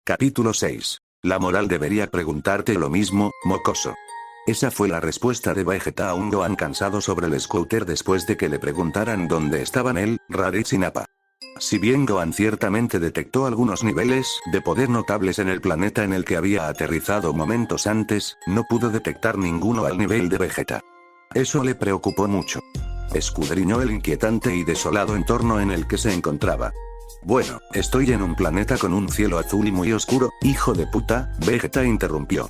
Capítulo 6. La moral debería preguntarte lo mismo, mocoso. Esa fue la respuesta de Vegeta a un Gohan cansado sobre el scooter después de que le preguntaran dónde estaban él, Raditz y Nappa. Si bien Gohan ciertamente detectó algunos niveles de poder notables en el planeta en el que había aterrizado momentos antes, no pudo detectar ninguno al nivel de Vegeta. Eso le preocupó mucho. Escudriñó el inquietante y desolado entorno en el que se encontraba. Bueno, estoy en un planeta con un cielo azul y muy oscuro, hijo de puta, Vegeta interrumpió.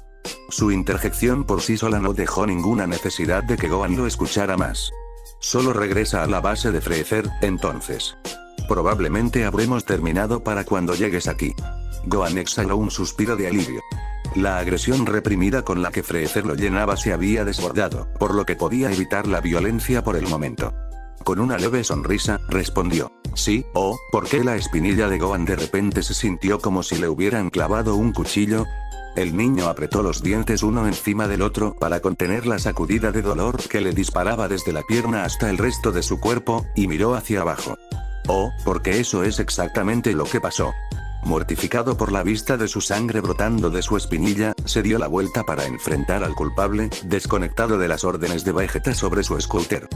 Su interjección por sí sola no dejó ninguna necesidad de que Gohan lo escuchara más. Solo regresa a la base de Freezer, entonces. Probablemente habremos terminado para cuando llegues aquí. Gohan exhaló un suspiro de alivio. La agresión reprimida con la que Freezer lo llenaba se había desbordado, por lo que podía evitar la violencia por el momento. Con una leve sonrisa, respondió. Sí, ¿por qué la espinilla de Gohan de repente se sintió como si le hubieran clavado un cuchillo? El niño apretó los dientes uno encima del otro para contener la sacudida de dolor que le disparaba desde la pierna hasta el resto de su cuerpo, y miró hacia abajo. Porque eso es exactamente lo que pasó. Mortificado por la vista de su sangre brotando de su espinilla, se dio la vuelta para enfrentar al culpable, desconectado de las órdenes de Vegeta sobre su scooter.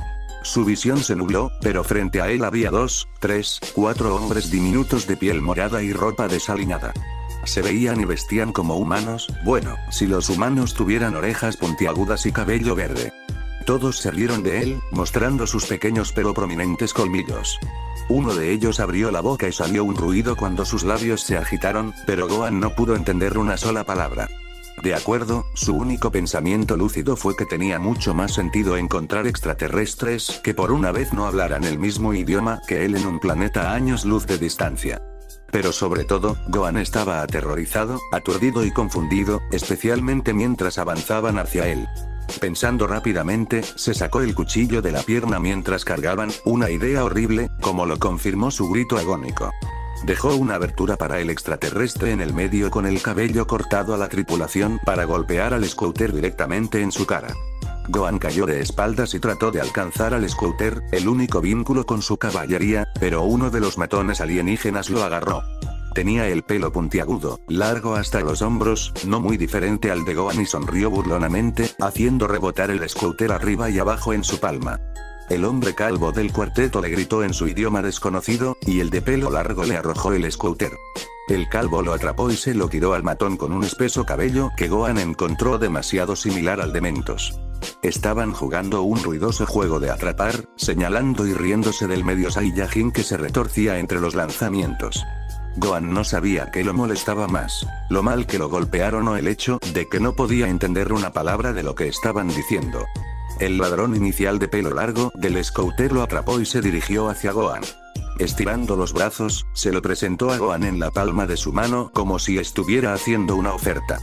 Su visión se nubló, pero frente a él había 2, 3, 4 hombres diminutos de piel morada y ropa desaliñada. Se veían y vestían como humanos, bueno, si los humanos tuvieran orejas puntiagudas y cabello verde. Todos se rieron de él, mostrando sus pequeños pero prominentes colmillos. Uno de ellos abrió la boca y salió un ruido cuando sus labios se agitaron, pero Gohan no pudo entender una sola palabra. De acuerdo, su único pensamiento lúcido fue que tenía mucho más sentido encontrar extraterrestres que por una vez no hablaran el mismo idioma que él en un planeta a años luz de distancia. Pero sobre todo, Gohan estaba aterrorizado, aturdido y confundido, especialmente mientras avanzaban hacia él. Pensando rápidamente, se sacó el cuchillo de la pierna mientras cargaban, una idea horrible, como lo confirmó su grito agónico. Dejó una abertura para el extraterrestre en el medio con el cabello cortado a la tripulación para golpear al scooter directamente en su cara. Gohan cayó de espaldas y trató de alcanzar al scooter, el único vínculo con su caballería, pero uno de los matones alienígenas lo agarró. Tenía el pelo puntiagudo, largo hasta los hombros, no muy diferente al de Gohan y sonrió burlonamente, haciendo rebotar el scooter arriba y abajo en su palma. El hombre calvo del cuarteto le gritó en su idioma desconocido, y el de pelo largo le arrojó el scooter. El calvo lo atrapó y se lo tiró al matón con un espeso cabello que Gohan encontró demasiado similar al de Mentos. Estaban jugando un ruidoso juego de atrapar, señalando y riéndose del medio Saiyajin que se retorcía entre los lanzamientos. Gohan no sabía qué lo molestaba más, lo mal que lo golpearon o el hecho de que no podía entender una palabra de lo que estaban diciendo. El ladrón inicial de pelo largo del scooter lo atrapó y se dirigió hacia Gohan. Estirando los brazos, se lo presentó a Gohan en la palma de su mano como si estuviera haciendo una oferta.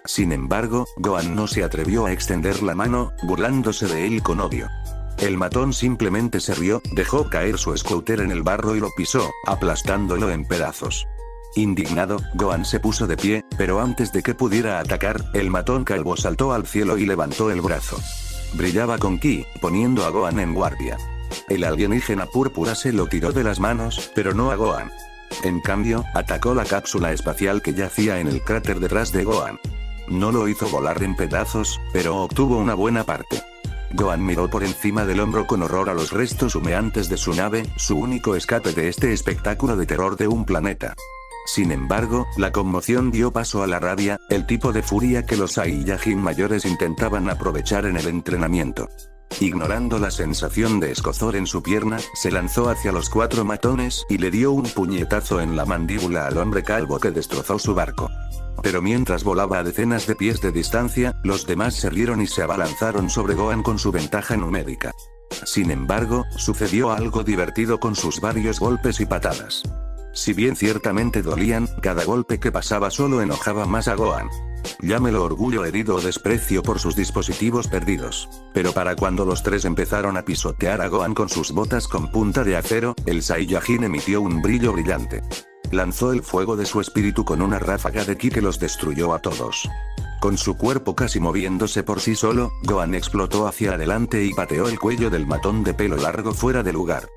Sin embargo, Gohan no se atrevió a extender la mano, burlándose de él con odio. El matón simplemente se rió, dejó caer su scooter en el barro y lo pisó, aplastándolo en pedazos. Indignado, Gohan se puso de pie, pero antes de que pudiera atacar, el matón calvo saltó al cielo y levantó el brazo. Brillaba con ki, poniendo a Gohan en guardia. El alienígena púrpura se lo tiró de las manos, pero no a Gohan. En cambio, atacó la cápsula espacial que yacía en el cráter detrás de Gohan. No lo hizo volar en pedazos, pero obtuvo una buena parte. Gohan miró por encima del hombro con horror a los restos humeantes de su nave, su único escape de este espectáculo de terror de un planeta. Sin embargo, la conmoción dio paso a la rabia, el tipo de furia que los Saiyajin mayores intentaban aprovechar en el entrenamiento. Ignorando la sensación de escozor en su pierna, se lanzó hacia los 4 matones y le dio un puñetazo en la mandíbula al hombre calvo que destrozó su barco. Pero mientras volaba a decenas de pies de distancia, los demás se rieron y se abalanzaron sobre Gohan con su ventaja numérica. Sin embargo, sucedió algo divertido con sus varios golpes y patadas. Si bien ciertamente dolían, cada golpe que pasaba solo enojaba más a Gohan. Llámelo orgullo herido o desprecio por sus dispositivos perdidos. Pero para cuando los tres empezaron a pisotear a Gohan con sus botas con punta de acero, el Saiyajin emitió un brillo brillante. Lanzó el fuego de su espíritu con una ráfaga de ki que los destruyó a todos. Con su cuerpo casi moviéndose por sí solo, Gohan explotó hacia adelante y pateó el cuello del matón de pelo largo fuera de lugar.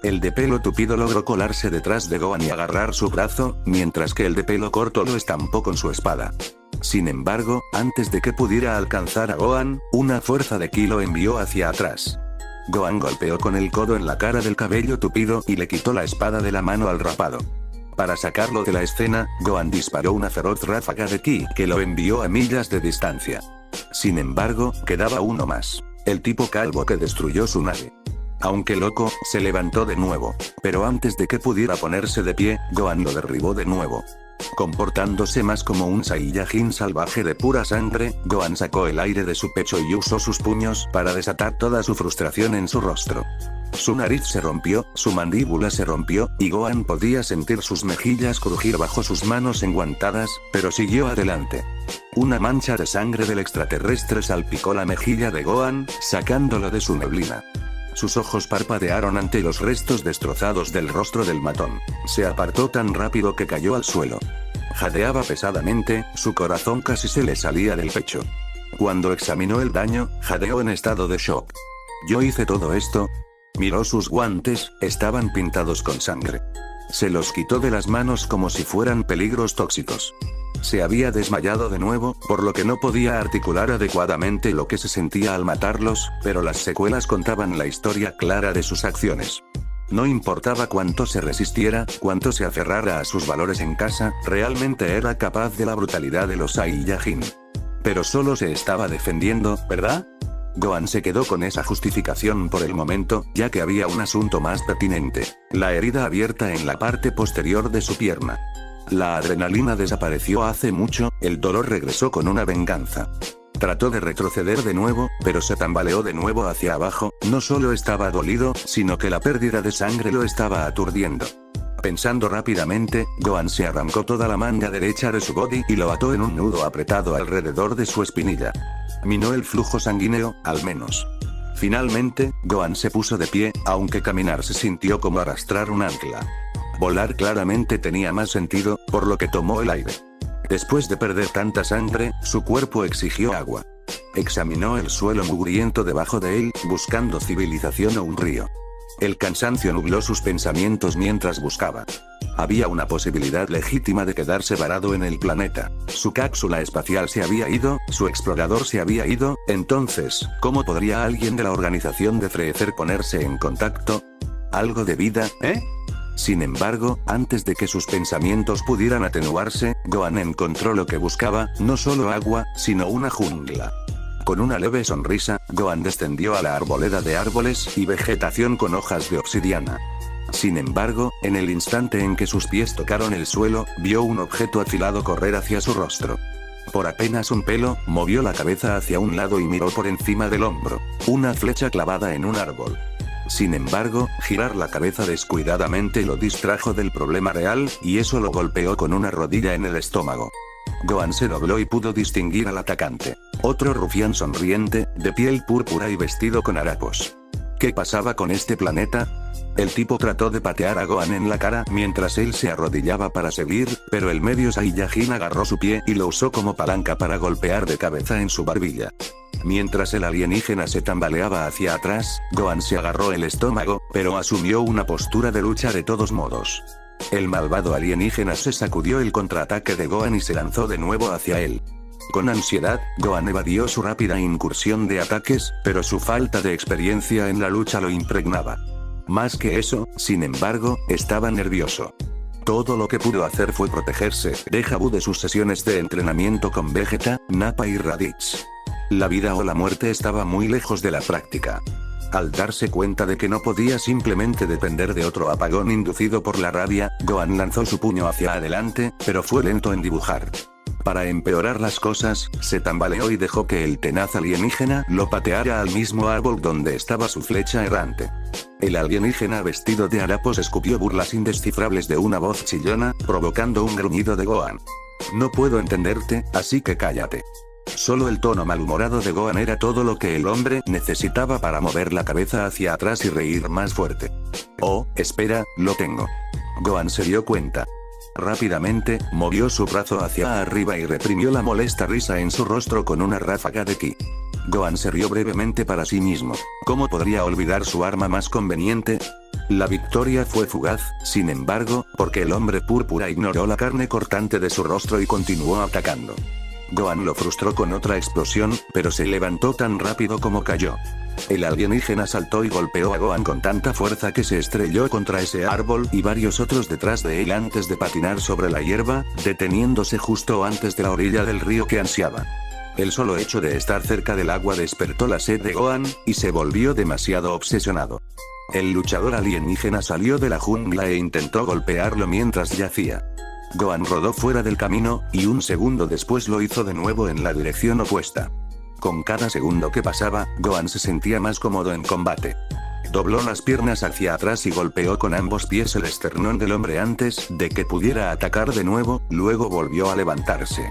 El de pelo tupido logró colarse detrás de Gohan y agarrar su brazo, mientras que el de pelo corto lo estampó con su espada. Sin embargo, antes de que pudiera alcanzar a Gohan, una fuerza de ki lo envió hacia atrás. Gohan golpeó con el codo en la cara del cabello tupido y le quitó la espada de la mano al rapado. Para sacarlo de la escena, Gohan disparó una feroz ráfaga de ki que lo envió a millas de distancia. Sin embargo, quedaba uno más. El tipo calvo que destruyó su nave. Aunque loco, se levantó de nuevo. Pero antes de que pudiera ponerse de pie, Gohan lo derribó de nuevo. Comportándose más como un Saiyajin salvaje de pura sangre, Gohan sacó el aire de su pecho y usó sus puños para desatar toda su frustración en su rostro. Su nariz se rompió, su mandíbula se rompió, y Gohan podía sentir sus mejillas crujir bajo sus manos enguantadas, pero siguió adelante. Una mancha de sangre del extraterrestre salpicó la mejilla de Gohan, sacándolo de su neblina. Sus ojos parpadearon ante los restos destrozados del rostro del matón. Se apartó tan rápido que cayó al suelo. Jadeaba pesadamente, su corazón casi se le salía del pecho. Cuando examinó el daño, jadeó en estado de shock. ¿Yo hice todo esto? Miró sus guantes, estaban pintados con sangre. Se los quitó de las manos como si fueran peligros tóxicos. Se había desmayado de nuevo, por lo que no podía articular adecuadamente lo que se sentía al matarlos, pero las secuelas contaban la historia clara de sus acciones. No importaba cuánto se resistiera, cuánto se aferrara a sus valores en casa, realmente era capaz de la brutalidad de los Saiyajin. Pero solo se estaba defendiendo, ¿verdad? Gohan se quedó con esa justificación por el momento, ya que había un asunto más pertinente: la herida abierta en la parte posterior de su pierna. La adrenalina desapareció hace mucho, el dolor regresó con una venganza. Trató de retroceder de nuevo, pero se tambaleó de nuevo hacia abajo. No solo estaba dolido, sino que la pérdida de sangre lo estaba aturdiendo. Pensando rápidamente, Gohan se arrancó toda la manga derecha de su body y lo ató en un nudo apretado alrededor de su espinilla. Minó el flujo sanguíneo, al menos. Finalmente, Gohan se puso de pie, aunque caminar se sintió como arrastrar un ancla. Volar claramente tenía más sentido, por lo que tomó el aire. Después de perder tanta sangre, su cuerpo exigió agua. Examinó el suelo mugriento debajo de él, buscando civilización o un río. El cansancio nubló sus pensamientos mientras buscaba. Había una posibilidad legítima de quedarse varado en el planeta. Su cápsula espacial se había ido, su explorador se había ido, entonces, ¿cómo podría alguien de la organización de Freezer ponerse en contacto? ¿Algo de vida, eh? Sin embargo, antes de que sus pensamientos pudieran atenuarse, Gohan encontró lo que buscaba, no solo agua, sino una jungla. Con una leve sonrisa, Gohan descendió a la arboleda de árboles y vegetación con hojas de obsidiana. Sin embargo, en el instante en que sus pies tocaron el suelo, vio un objeto afilado correr hacia su rostro. Por apenas un pelo, movió la cabeza hacia un lado y miró por encima del hombro. Una flecha clavada en un árbol. Sin embargo, girar la cabeza descuidadamente lo distrajo del problema real, y eso lo golpeó con una rodilla en el estómago. Gohan se dobló y pudo distinguir al atacante. Otro rufián sonriente, de piel púrpura y vestido con harapos. ¿Qué pasaba con este planeta? El tipo trató de patear a Gohan en la cara mientras él se arrodillaba para seguir, pero el medio Saiyajin agarró su pie y lo usó como palanca para golpear de cabeza en su barbilla. Mientras el alienígena se tambaleaba hacia atrás, Gohan se agarró el estómago, pero asumió una postura de lucha de todos modos. El malvado alienígena se sacudió el contraataque de Gohan y se lanzó de nuevo hacia él. Con ansiedad, Gohan evadió su rápida incursión de ataques, pero su falta de experiencia en la lucha lo impregnaba. Más que eso, sin embargo, estaba nervioso. Todo lo que pudo hacer fue protegerse déjà vu de sus sesiones de entrenamiento con Vegeta, Nappa y Raditz. La vida o la muerte estaba muy lejos de la práctica. Al darse cuenta de que no podía simplemente depender de otro apagón inducido por la rabia, Gohan lanzó su puño hacia adelante, pero fue lento en dibujar. Para empeorar las cosas, se tambaleó y dejó que el tenaz alienígena lo pateara al mismo árbol donde estaba su flecha errante. El alienígena vestido de harapos escupió burlas indescifrables de una voz chillona, provocando un gruñido de Gohan. No puedo entenderte, así que cállate. Solo el tono malhumorado de Gohan era todo lo que el hombre necesitaba para mover la cabeza hacia atrás y reír más fuerte. Oh, espera, lo tengo. Gohan se dio cuenta. Rápidamente, movió su brazo hacia arriba y reprimió la molesta risa en su rostro con una ráfaga de ki. Gohan se rió brevemente para sí mismo. ¿Cómo podría olvidar su arma más conveniente? La victoria fue fugaz, sin embargo, porque el hombre púrpura ignoró la carne cortante de su rostro y continuó atacando. Gohan lo frustró con otra explosión, pero se levantó tan rápido como cayó. El alienígena saltó y golpeó a Gohan con tanta fuerza que se estrelló contra ese árbol y varios otros detrás de él antes de patinar sobre la hierba, deteniéndose justo antes de la orilla del río que ansiaba. El solo hecho de estar cerca del agua despertó la sed de Gohan, y se volvió demasiado obsesionado. El luchador alienígena salió de la jungla e intentó golpearlo mientras yacía. Gohan rodó fuera del camino, y un segundo después lo hizo de nuevo en la dirección opuesta. Con cada segundo que pasaba, Gohan se sentía más cómodo en combate. Dobló las piernas hacia atrás y golpeó con ambos pies el esternón del hombre antes de que pudiera atacar de nuevo, luego volvió a levantarse.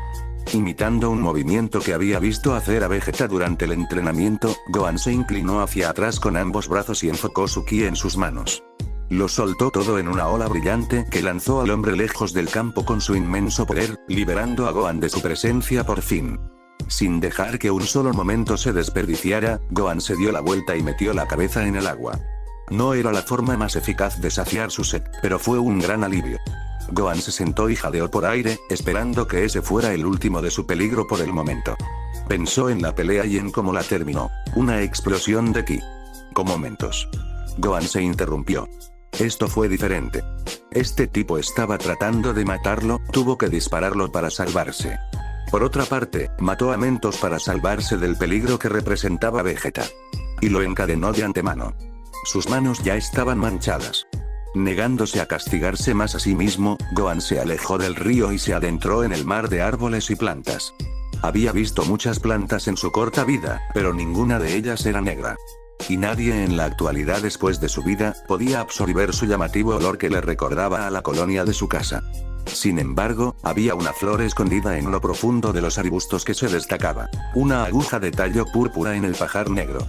Imitando un movimiento que había visto hacer a Vegeta durante el entrenamiento, Gohan se inclinó hacia atrás con ambos brazos y enfocó su ki en sus manos. Lo soltó todo en una ola brillante que lanzó al hombre lejos del campo con su inmenso poder, liberando a Gohan de su presencia por fin. Sin dejar que un solo momento se desperdiciara, Gohan se dio la vuelta y metió la cabeza en el agua. No era la forma más eficaz de saciar su sed, pero fue un gran alivio. Gohan se sentó y jadeó por aire, esperando que ese fuera el último de su peligro por el momento. Pensó en la pelea y en cómo la terminó. Una explosión de ki. Con momentos. Gohan se interrumpió. Esto fue diferente. Este tipo estaba tratando de matarlo, tuvo que dispararlo para salvarse. Por otra parte, mató a Mentos para salvarse del peligro que representaba Vegeta. Y lo encadenó de antemano. Sus manos ya estaban manchadas. Negándose a castigarse más a sí mismo, Gohan se alejó del río y se adentró en el mar de árboles y plantas. Había visto muchas plantas en su corta vida, pero ninguna de ellas era negra. Y nadie en la actualidad después de su vida, podía absorber su llamativo olor que le recordaba a la colonia de su casa. Sin embargo, había una flor escondida en lo profundo de los arbustos que se destacaba. Una aguja de tallo púrpura en el pajar negro.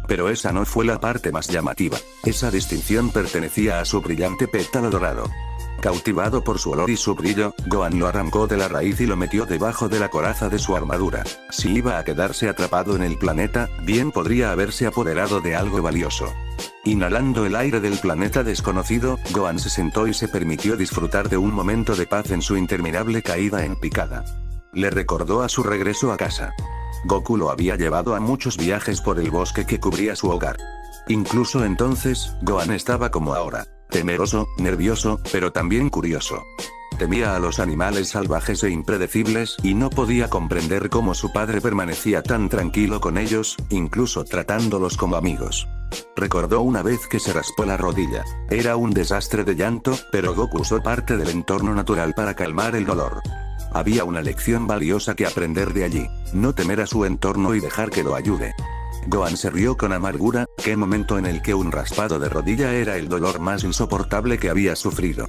Pero esa no fue la parte más llamativa. Esa distinción pertenecía a su brillante pétalo dorado. Cautivado por su olor y su brillo, Gohan lo arrancó de la raíz y lo metió debajo de la coraza de su armadura. Si iba a quedarse atrapado en el planeta, bien podría haberse apoderado de algo valioso. Inhalando el aire del planeta desconocido, Gohan se sentó y se permitió disfrutar de un momento de paz en su interminable caída en picada. Le recordó a su regreso a casa. Goku lo había llevado a muchos viajes por el bosque que cubría su hogar. Incluso entonces, Gohan estaba como ahora. Temeroso, nervioso, pero también curioso. Temía a los animales salvajes e impredecibles, y no podía comprender cómo su padre permanecía tan tranquilo con ellos, incluso tratándolos como amigos. Recordó una vez que se raspó la rodilla. Era un desastre de llanto, pero Goku usó parte del entorno natural para calmar el dolor. Había una lección valiosa que aprender de allí. No temer a su entorno y dejar que lo ayude. Gohan se rió con amargura, qué momento en el que un raspado de rodilla era el dolor más insoportable que había sufrido.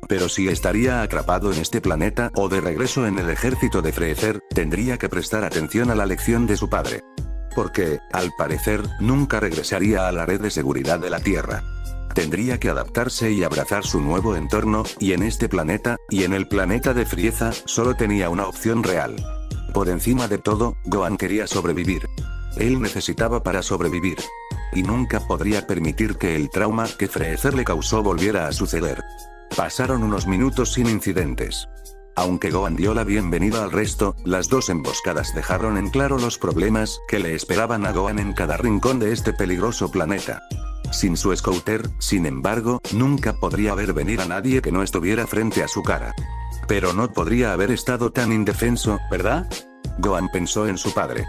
Pero si estaría atrapado en este planeta o de regreso en el ejército de Freezer, tendría que prestar atención a la lección de su padre. Porque, al parecer, nunca regresaría a la red de seguridad de la Tierra. Tendría que adaptarse y abrazar su nuevo entorno, y en este planeta, y en el planeta de Frieza, solo tenía una opción real. Por encima de todo, Gohan quería sobrevivir. Él necesitaba para sobrevivir. Y nunca podría permitir que el trauma que Freezer le causó volviera a suceder. Pasaron unos minutos sin incidentes. Aunque Gohan dio la bienvenida al resto, las dos emboscadas dejaron en claro los problemas que le esperaban a Gohan en cada rincón de este peligroso planeta. Sin su scouter, sin embargo, nunca podría ver venir a nadie que no estuviera frente a su cara. Pero no podría haber estado tan indefenso, ¿verdad? Gohan pensó en su padre.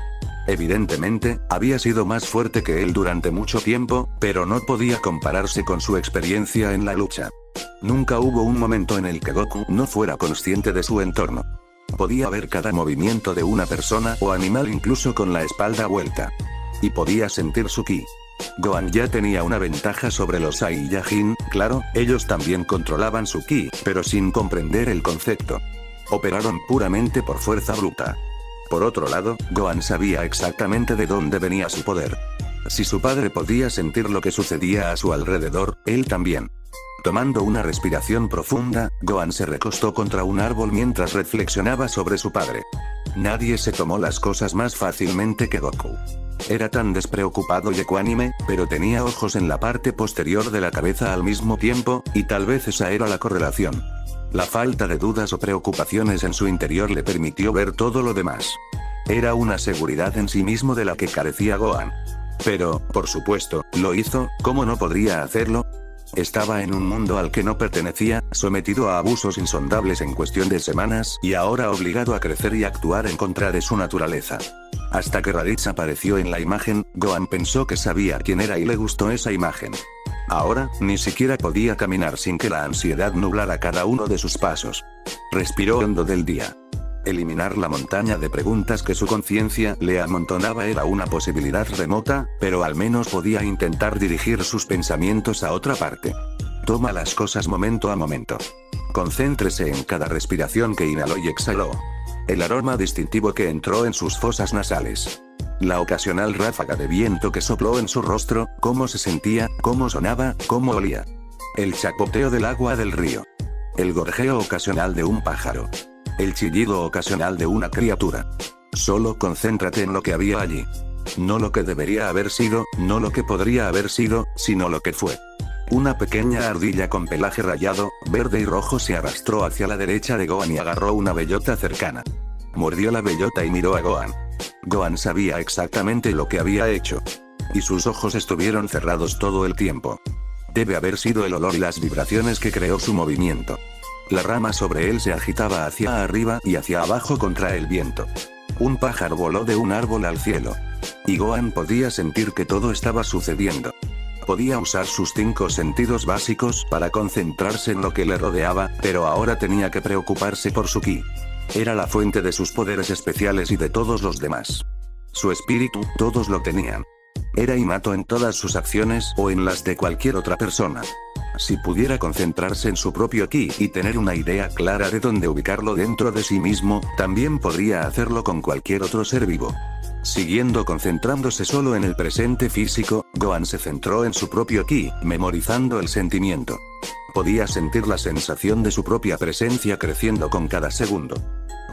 Evidentemente, había sido más fuerte que él durante mucho tiempo, pero no podía compararse con su experiencia en la lucha. Nunca hubo un momento en el que Goku no fuera consciente de su entorno. Podía ver cada movimiento de una persona o animal incluso con la espalda vuelta. Y podía sentir su ki. Gohan ya tenía una ventaja sobre los Saiyajin, claro, ellos también controlaban su ki, pero sin comprender el concepto. Operaron puramente por fuerza bruta. Por otro lado, Gohan sabía exactamente de dónde venía su poder. Si su padre podía sentir lo que sucedía a su alrededor, él también. Tomando una respiración profunda, Gohan se recostó contra un árbol mientras reflexionaba sobre su padre. Nadie se tomó las cosas más fácilmente que Goku. Era tan despreocupado y ecuánime, pero tenía ojos en la parte posterior de la cabeza al mismo tiempo, y tal vez esa era la correlación. La falta de dudas o preocupaciones en su interior le permitió ver todo lo demás. Era una seguridad en sí mismo de la que carecía Gohan. Pero, por supuesto, lo hizo, ¿cómo no podría hacerlo? Estaba en un mundo al que no pertenecía, sometido a abusos insondables en cuestión de semanas, y ahora obligado a crecer y actuar en contra de su naturaleza. Hasta que Raditz apareció en la imagen, Gohan pensó que sabía quién era y le gustó esa imagen. Ahora, ni siquiera podía caminar sin que la ansiedad nublara cada uno de sus pasos. Respiró hondo del día. Eliminar la montaña de preguntas que su conciencia le amontonaba era una posibilidad remota, pero al menos podía intentar dirigir sus pensamientos a otra parte. Toma las cosas momento a momento. Concéntrese en cada respiración que inhaló y exhaló. El aroma distintivo que entró en sus fosas nasales. La ocasional ráfaga de viento que sopló en su rostro, cómo se sentía, cómo sonaba, cómo olía. El chapoteo del agua del río. El gorjeo ocasional de un pájaro. El chillido ocasional de una criatura. Solo concéntrate en lo que había allí. No lo que debería haber sido, no lo que podría haber sido, sino lo que fue. Una pequeña ardilla con pelaje rayado, verde y rojo se arrastró hacia la derecha de Gohan y agarró una bellota cercana. Mordió la bellota y miró a Gohan. Gohan sabía exactamente lo que había hecho. Y sus ojos estuvieron cerrados todo el tiempo. Debe haber sido el olor y las vibraciones que creó su movimiento. La rama sobre él se agitaba hacia arriba y hacia abajo contra el viento. Un pájaro voló de un árbol al cielo. Y Gohan podía sentir que todo estaba sucediendo. Podía usar sus 5 sentidos básicos para concentrarse en lo que le rodeaba, pero ahora tenía que preocuparse por su ki. Era la fuente de sus poderes especiales y de todos los demás. Su espíritu, todos lo tenían. Era innato en todas sus acciones o en las de cualquier otra persona. Si pudiera concentrarse en su propio ki y tener una idea clara de dónde ubicarlo dentro de sí mismo, también podría hacerlo con cualquier otro ser vivo. Siguiendo concentrándose solo en el presente físico, Gohan se centró en su propio ki, memorizando el sentimiento. Podía sentir la sensación de su propia presencia creciendo con cada segundo.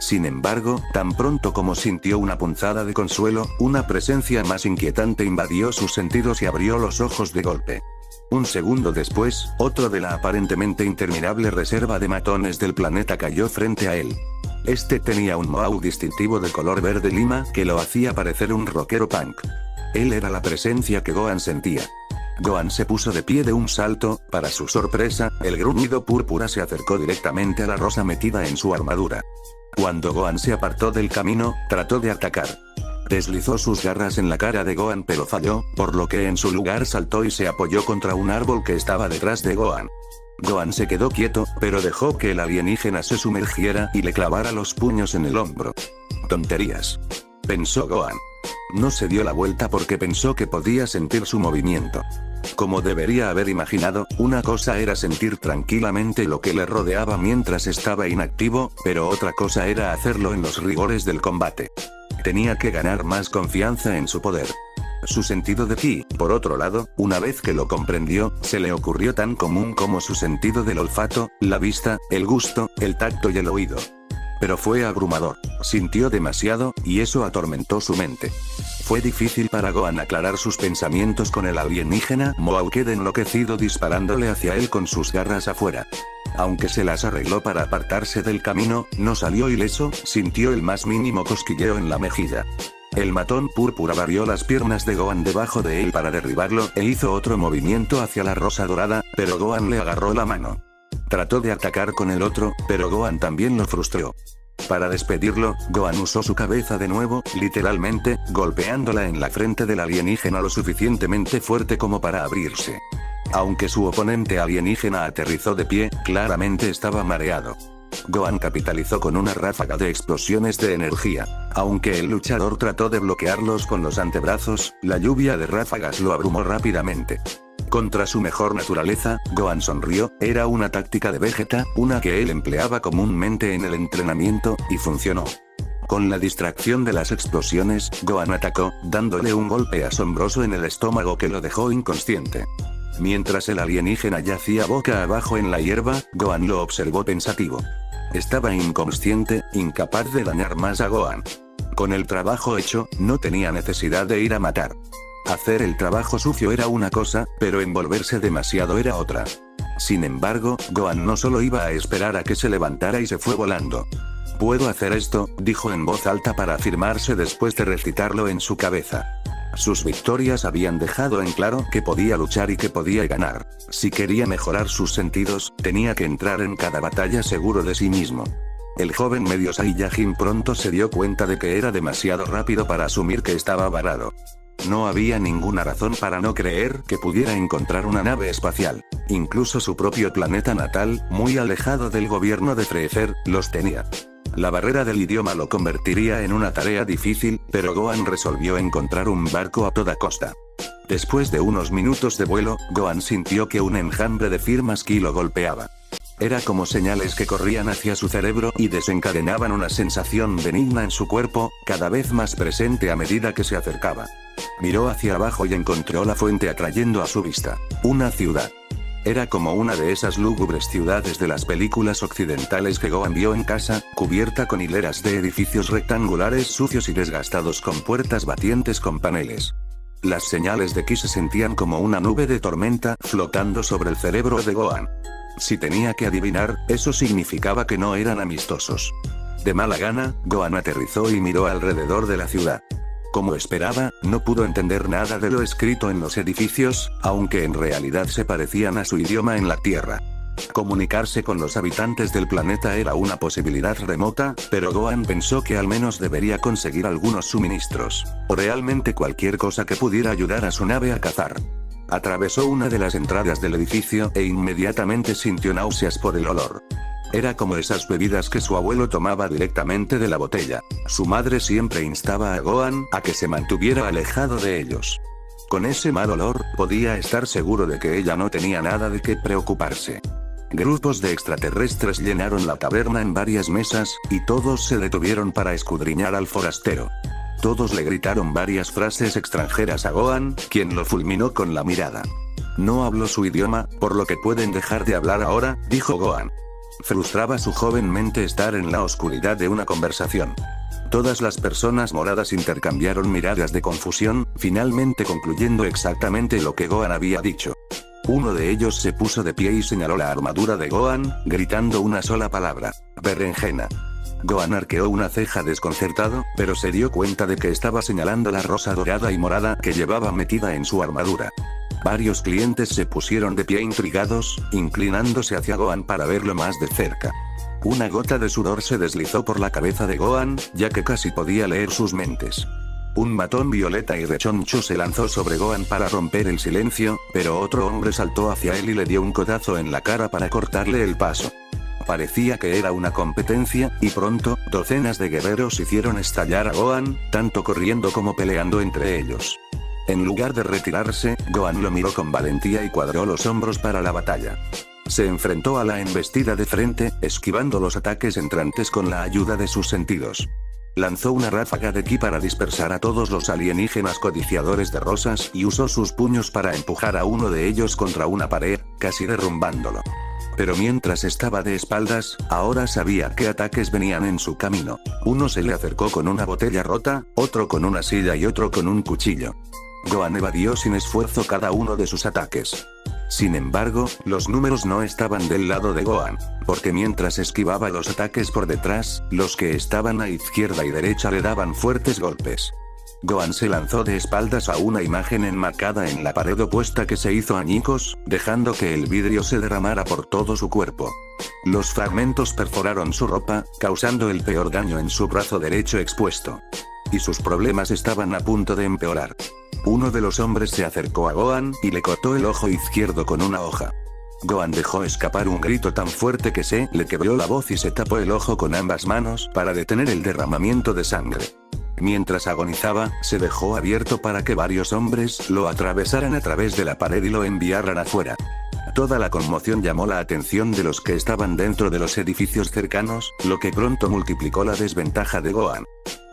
Sin embargo, tan pronto como sintió una punzada de consuelo, una presencia más inquietante invadió sus sentidos y abrió los ojos de golpe. Un segundo después, otro de la aparentemente interminable reserva de matones del planeta cayó frente a él. Este tenía un mohawk distintivo de color verde lima que lo hacía parecer un rockero punk. Él era la presencia que Gohan sentía. Gohan se puso de pie de un salto, para su sorpresa, el gruñido púrpura se acercó directamente a la rosa metida en su armadura. Cuando Gohan se apartó del camino, trató de atacar. Deslizó sus garras en la cara de Gohan pero falló, por lo que en su lugar saltó y se apoyó contra un árbol que estaba detrás de Gohan. Gohan se quedó quieto, pero dejó que el alienígena se sumergiera y le clavara los puños en el hombro. Tonterías, pensó Gohan. No se dio la vuelta porque pensó que podía sentir su movimiento. Como debería haber imaginado, una cosa era sentir tranquilamente lo que le rodeaba mientras estaba inactivo, pero otra cosa era hacerlo en los rigores del combate. Tenía que ganar más confianza en su poder. Su sentido de ki, por otro lado, una vez que lo comprendió, se le ocurrió tan común como su sentido del olfato, la vista, el gusto, el tacto y el oído. Pero fue abrumador, sintió demasiado, y eso atormentó su mente. Fue difícil para Gohan aclarar sus pensamientos con el alienígena mohawk enloquecido disparándole hacia él con sus garras afuera. Aunque se las arregló para apartarse del camino, no salió ileso, sintió el más mínimo cosquilleo en la mejilla. El matón púrpura barrió las piernas de Gohan debajo de él para derribarlo e hizo otro movimiento hacia la rosa dorada, pero Gohan le agarró la mano. Trató de atacar con el otro, pero Gohan también lo frustró. Para despedirlo, Gohan usó su cabeza de nuevo, literalmente, golpeándola en la frente del alienígena lo suficientemente fuerte como para abrirse. Aunque su oponente alienígena aterrizó de pie, claramente estaba mareado. Gohan capitalizó con una ráfaga de explosiones de energía. Aunque el luchador trató de bloquearlos con los antebrazos, la lluvia de ráfagas lo abrumó rápidamente. Contra su mejor naturaleza, Gohan sonrió, era una táctica de Vegeta, una que él empleaba comúnmente en el entrenamiento, y funcionó. Con la distracción de las explosiones, Gohan atacó, dándole un golpe asombroso en el estómago que lo dejó inconsciente. Mientras el alienígena yacía boca abajo en la hierba, Gohan lo observó pensativo. Estaba inconsciente, incapaz de dañar más a Gohan. Con el trabajo hecho, no tenía necesidad de ir a matar. Hacer el trabajo sucio era una cosa, pero envolverse demasiado era otra. Sin embargo, Gohan no solo iba a esperar a que se levantara y se fue volando. «Puedo hacer esto», dijo en voz alta para afirmarse después de recitarlo en su cabeza. Sus victorias habían dejado en claro que podía luchar y que podía ganar. Si quería mejorar sus sentidos, tenía que entrar en cada batalla seguro de sí mismo. El joven medio Saiyajin pronto se dio cuenta de que era demasiado rápido para asumir que estaba varado. No había ninguna razón para no creer que pudiera encontrar una nave espacial. Incluso su propio planeta natal, muy alejado del gobierno de Freezer, los tenía. La barrera del idioma lo convertiría en una tarea difícil, pero Gohan resolvió encontrar un barco a toda costa. Después de unos minutos de vuelo, Gohan sintió que un enjambre de firmas ki lo golpeaba. Era como señales que corrían hacia su cerebro y desencadenaban una sensación benigna en su cuerpo, cada vez más presente a medida que se acercaba. Miró hacia abajo y encontró la fuente atrayendo a su vista. Una ciudad. Era como una de esas lúgubres ciudades de las películas occidentales que Gohan vio en casa, cubierta con hileras de edificios rectangulares sucios y desgastados con puertas batientes con paneles. Las señales de ki se sentían como una nube de tormenta flotando sobre el cerebro de Gohan. Si tenía que adivinar, eso significaba que no eran amistosos. De mala gana, Gohan aterrizó y miró alrededor de la ciudad. Como esperaba, no pudo entender nada de lo escrito en los edificios, aunque en realidad se parecían a su idioma en la Tierra. Comunicarse con los habitantes del planeta era una posibilidad remota, pero Gohan pensó que al menos debería conseguir algunos suministros, o realmente cualquier cosa que pudiera ayudar a su nave a cazar. Atravesó una de las entradas del edificio e inmediatamente sintió náuseas por el olor. Era como esas bebidas que su abuelo tomaba directamente de la botella. Su madre siempre instaba a Gohan a que se mantuviera alejado de ellos. Con ese mal olor, podía estar seguro de que ella no tenía nada de qué preocuparse. Grupos de extraterrestres llenaron la taberna en varias mesas, y todos se detuvieron para escudriñar al forastero. Todos le gritaron varias frases extranjeras a Gohan, quien lo fulminó con la mirada. No hablo su idioma, por lo que pueden dejar de hablar ahora, dijo Gohan. Frustraba su joven mente estar en la oscuridad de una conversación. Todas las personas moradas intercambiaron miradas de confusión, finalmente concluyendo exactamente lo que Gohan había dicho. Uno de ellos se puso de pie y señaló la armadura de Gohan, gritando una sola palabra: berenjena. Gohan arqueó una ceja desconcertado, pero se dio cuenta de que estaba señalando la rosa dorada y morada que llevaba metida en su armadura. Varios clientes se pusieron de pie intrigados, inclinándose hacia Gohan para verlo más de cerca. Una gota de sudor se deslizó por la cabeza de Gohan, ya que casi podía leer sus mentes. Un matón violeta y rechoncho se lanzó sobre Gohan para romper el silencio, pero otro hombre saltó hacia él y le dio un codazo en la cara para cortarle el paso. Parecía que era una competencia, y pronto, docenas de guerreros hicieron estallar a Gohan, tanto corriendo como peleando entre ellos. En lugar de retirarse, Gohan lo miró con valentía y cuadró los hombros para la batalla. Se enfrentó a la embestida de frente, esquivando los ataques entrantes con la ayuda de sus sentidos. Lanzó una ráfaga de ki para dispersar a todos los alienígenas codiciadores de rosas y usó sus puños para empujar a uno de ellos contra una pared, casi derrumbándolo. Pero mientras estaba de espaldas, ahora sabía qué ataques venían en su camino. Uno se le acercó con una botella rota, otro con una silla y otro con un cuchillo. Gohan evadió sin esfuerzo cada uno de sus ataques. Sin embargo, los números no estaban del lado de Gohan, porque mientras esquivaba los ataques por detrás, los que estaban a izquierda y derecha le daban fuertes golpes. Gohan se lanzó de espaldas a una imagen enmarcada en la pared opuesta que se hizo añicos, dejando que el vidrio se derramara por todo su cuerpo. Los fragmentos perforaron su ropa, causando el peor daño en su brazo derecho expuesto. Y sus problemas estaban a punto de empeorar. Uno de los hombres se acercó a Gohan y le cortó el ojo izquierdo con una hoja. Gohan dejó escapar un grito tan fuerte que se le quebró la voz y se tapó el ojo con ambas manos para detener el derramamiento de sangre. Mientras agonizaba, se dejó abierto para que varios hombres lo atravesaran a través de la pared y lo enviaran afuera. Toda la conmoción llamó la atención de los que estaban dentro de los edificios cercanos, lo que pronto multiplicó la desventaja de Gohan.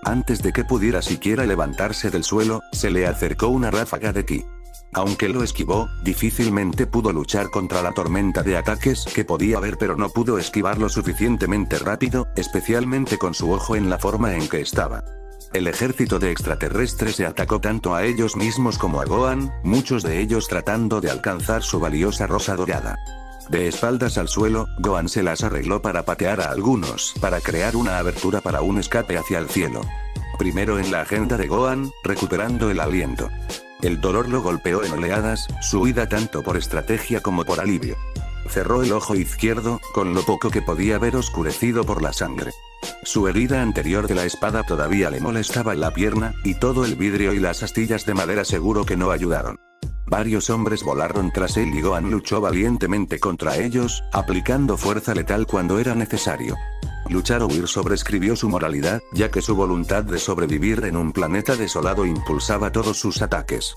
Antes de que pudiera siquiera levantarse del suelo, se le acercó una ráfaga de ki. Aunque lo esquivó, difícilmente pudo luchar contra la tormenta de ataques que podía ver, pero no pudo esquivar lo suficientemente rápido, especialmente con su ojo en la forma en que estaba. El ejército de extraterrestres se atacó tanto a ellos mismos como a Gohan, muchos de ellos tratando de alcanzar su valiosa rosa dorada. De espaldas al suelo, Gohan se las arregló para patear a algunos, para crear una abertura para un escape hacia el cielo. Primero en la agenda de Gohan, recuperando el aliento. El dolor lo golpeó en oleadas, su huida tanto por estrategia como por alivio. Cerró el ojo izquierdo, con lo poco que podía ver oscurecido por la sangre. Su herida anterior de la espada todavía le molestaba la pierna, y todo el vidrio y las astillas de madera seguro que no ayudaron. Varios hombres volaron tras él y Gohan luchó valientemente contra ellos, aplicando fuerza letal cuando era necesario. Luchar o huir sobreescribió su moralidad, ya que su voluntad de sobrevivir en un planeta desolado impulsaba todos sus ataques.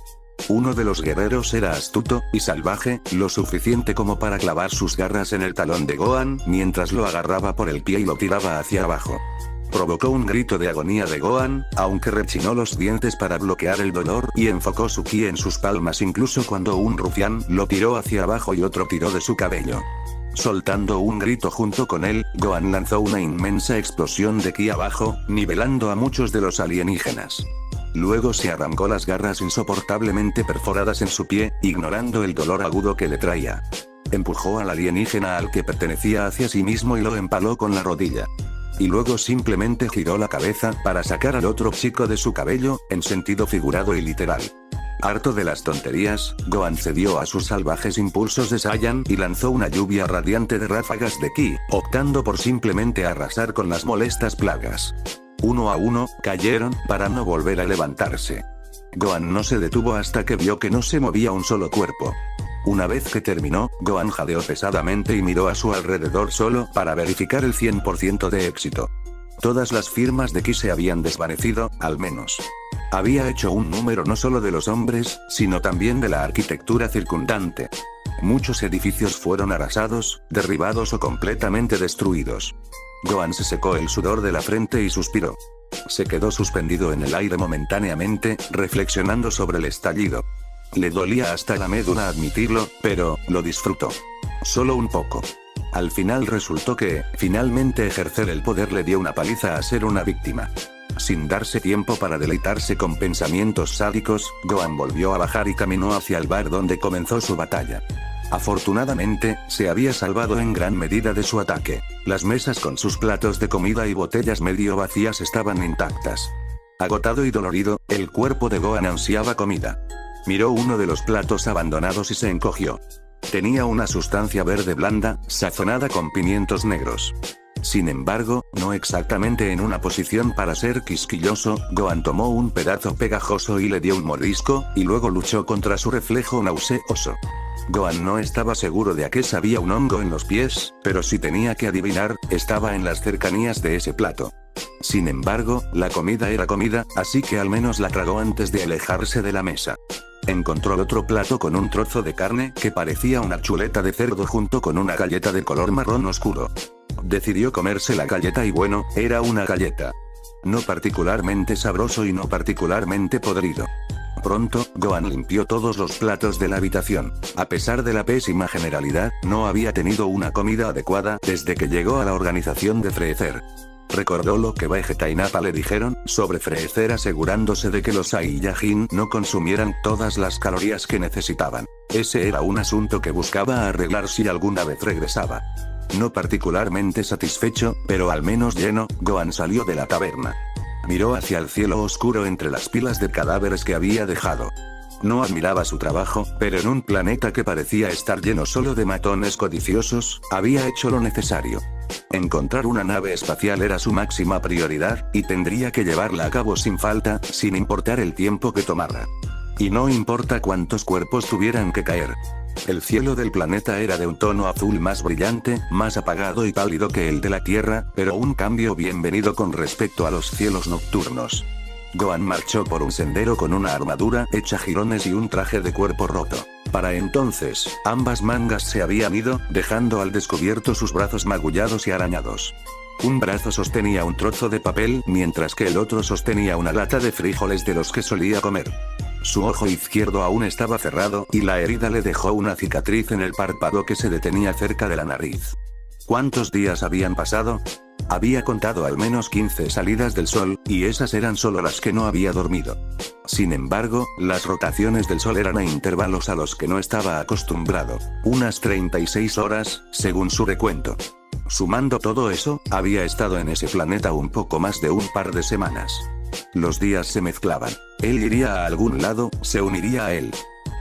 Uno de los guerreros era astuto y salvaje, lo suficiente como para clavar sus garras en el talón de Gohan, mientras lo agarraba por el pie y lo tiraba hacia abajo. Provocó un grito de agonía de Gohan, aunque rechinó los dientes para bloquear el dolor y enfocó su ki en sus palmas incluso cuando un rufián lo tiró hacia abajo y otro tiró de su cabello. Soltando un grito junto con él, Gohan lanzó una inmensa explosión de ki abajo, nivelando a muchos de los alienígenas. Luego se arrancó las garras insoportablemente perforadas en su pie, ignorando el dolor agudo que le traía. Empujó al alienígena al que pertenecía hacia sí mismo y lo empaló con la rodilla. Y luego simplemente giró la cabeza para sacar al otro chico de su cabello, en sentido figurado y literal. Harto de las tonterías, Gohan cedió a sus salvajes impulsos de Saiyan y lanzó una lluvia radiante de ráfagas de ki, optando por simplemente arrasar con las molestas plagas. Uno a uno, cayeron, para no volver a levantarse. Gohan no se detuvo hasta que vio que no se movía un solo cuerpo. Una vez que terminó, Gohan jadeó pesadamente y miró a su alrededor solo para verificar el 100% de éxito. Todas las firmas de ki se habían desvanecido, al menos. Había hecho un número no solo de los hombres, sino también de la arquitectura circundante. Muchos edificios fueron arrasados, derribados o completamente destruidos. Gohan se secó el sudor de la frente y suspiró. Se quedó suspendido en el aire momentáneamente, reflexionando sobre el estallido. Le dolía hasta la médula admitirlo, pero lo disfrutó. Solo un poco. Al final resultó que, finalmente ejercer el poder le dio una paliza a ser una víctima. Sin darse tiempo para deleitarse con pensamientos sádicos, Gohan volvió a bajar y caminó hacia el bar donde comenzó su batalla. Afortunadamente, se había salvado en gran medida de su ataque. Las mesas con sus platos de comida y botellas medio vacías estaban intactas. Agotado y dolorido, el cuerpo de Gohan ansiaba comida. Miró uno de los platos abandonados y se encogió. Tenía una sustancia verde blanda, sazonada con pimientos negros. Sin embargo, no exactamente en una posición para ser quisquilloso, Gohan tomó un pedazo pegajoso y le dio un mordisco, y luego luchó contra su reflejo nauseoso. Gohan no estaba seguro de a qué sabía un hongo en los pies, pero si tenía que adivinar, estaba en las cercanías de ese plato. Sin embargo, la comida era comida, así que al menos la tragó antes de alejarse de la mesa. Encontró otro plato con un trozo de carne que parecía una chuleta de cerdo junto con una galleta de color marrón oscuro. Decidió comerse la galleta y bueno, era una galleta. No particularmente sabroso y no particularmente podrido. Pronto, Gohan limpió todos los platos de la habitación. A pesar de la pésima generalidad, no había tenido una comida adecuada desde que llegó a la organización de Freezer. Recordó lo que Vegeta y Nappa le dijeron sobre Freezer, asegurándose de que los Saiyajin no consumieran todas las calorías que necesitaban. Ese era un asunto que buscaba arreglar si alguna vez regresaba. No particularmente satisfecho, pero al menos lleno, Gohan salió de la taberna. Miró hacia el cielo oscuro entre las pilas de cadáveres que había dejado. No admiraba su trabajo, pero en un planeta que parecía estar lleno solo de matones codiciosos, había hecho lo necesario. Encontrar una nave espacial era su máxima prioridad, y tendría que llevarla a cabo sin falta, sin importar el tiempo que tomara. Y no importa cuántos cuerpos tuvieran que caer. El cielo del planeta era de un tono azul más brillante, más apagado y pálido que el de la Tierra, pero un cambio bienvenido con respecto a los cielos nocturnos. Gohan marchó por un sendero con una armadura hecha jirones y un traje de cuerpo roto. Para entonces, ambas mangas se habían ido, dejando al descubierto sus brazos magullados y arañados. Un brazo sostenía un trozo de papel, mientras que el otro sostenía una lata de frijoles de los que solía comer. Su ojo izquierdo aún estaba cerrado y la herida le dejó una cicatriz en el párpado que se detenía cerca de la nariz. ¿Cuántos días habían pasado? Había contado al menos 15 salidas del sol, y esas eran solo las que no había dormido. Sin embargo, las rotaciones del sol eran a intervalos a los que no estaba acostumbrado, unas 36 horas, según su recuento. Sumando todo eso, había estado en ese planeta un poco más de un par de semanas. Los días se mezclaban. Él iría a algún lado, se uniría a él.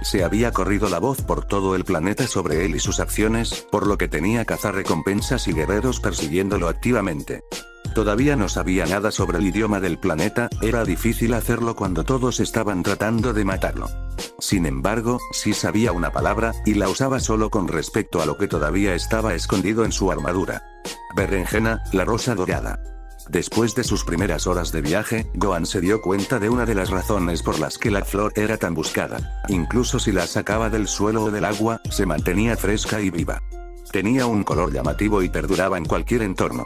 Se había corrido la voz por todo el planeta sobre él y sus acciones, por lo que tenía cazarrecompensas y guerreros persiguiéndolo activamente. Todavía no sabía nada sobre el idioma del planeta, era difícil hacerlo cuando todos estaban tratando de matarlo. Sin embargo, sí sabía una palabra, y la usaba solo con respecto a lo que todavía estaba escondido en su armadura. Berenjena, la rosa dorada. Después de sus primeras horas de viaje, Gohan se dio cuenta de una de las razones por las que la flor era tan buscada. Incluso si la sacaba del suelo o del agua, se mantenía fresca y viva. Tenía un color llamativo y perduraba en cualquier entorno.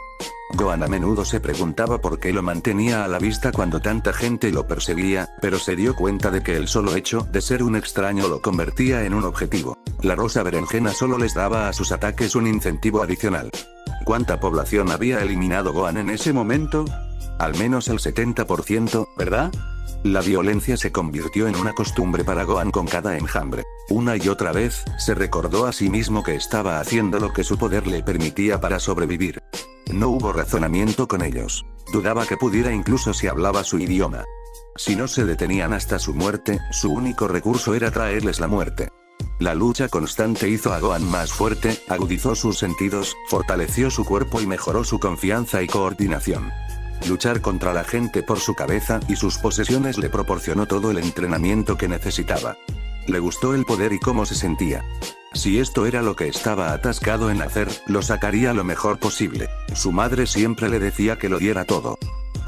Gohan a menudo se preguntaba por qué lo mantenía a la vista cuando tanta gente lo perseguía, pero se dio cuenta de que el solo hecho de ser un extraño lo convertía en un objetivo. La rosa berenjena solo les daba a sus ataques un incentivo adicional. ¿Cuánta población había eliminado Gohan en ese momento? Al menos el 70%, ¿verdad? La violencia se convirtió en una costumbre para Gohan con cada enjambre. Una y otra vez, se recordó a sí mismo que estaba haciendo lo que su poder le permitía para sobrevivir. No hubo razonamiento con ellos. Dudaba que pudiera incluso si hablaba su idioma. Si no se detenían hasta su muerte, su único recurso era traerles la muerte. La lucha constante hizo a Gohan más fuerte, agudizó sus sentidos, fortaleció su cuerpo y mejoró su confianza y coordinación. Luchar contra la gente por su cabeza y sus posesiones le proporcionó todo el entrenamiento que necesitaba. Le gustó el poder y cómo se sentía. Si esto era lo que estaba atascado en hacer, lo sacaría lo mejor posible. Su madre siempre le decía que lo diera todo.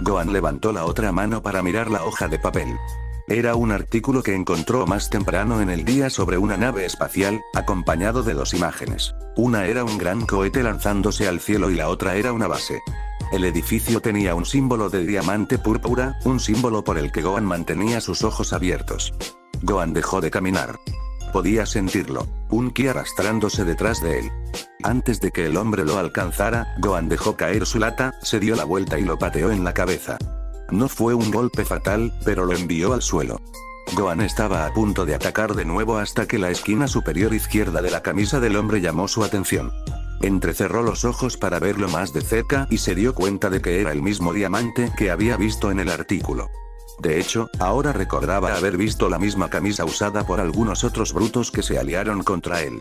Gohan levantó la otra mano para mirar la hoja de papel. Era un artículo que encontró más temprano en el día sobre una nave espacial, acompañado de dos imágenes. Una era un gran cohete lanzándose al cielo y la otra era una base. El edificio tenía un símbolo de diamante púrpura, un símbolo por el que Gohan mantenía sus ojos abiertos. Gohan dejó de caminar. Podía sentirlo, un ki arrastrándose detrás de él. Antes de que el hombre lo alcanzara, Gohan dejó caer su lata, se dio la vuelta y lo pateó en la cabeza. No fue un golpe fatal, pero lo envió al suelo. Gohan estaba a punto de atacar de nuevo hasta que la esquina superior izquierda de la camisa del hombre llamó su atención. Entrecerró los ojos para verlo más de cerca y se dio cuenta de que era el mismo diamante que había visto en el artículo. De hecho, ahora recordaba haber visto la misma camisa usada por algunos otros brutos que se aliaron contra él.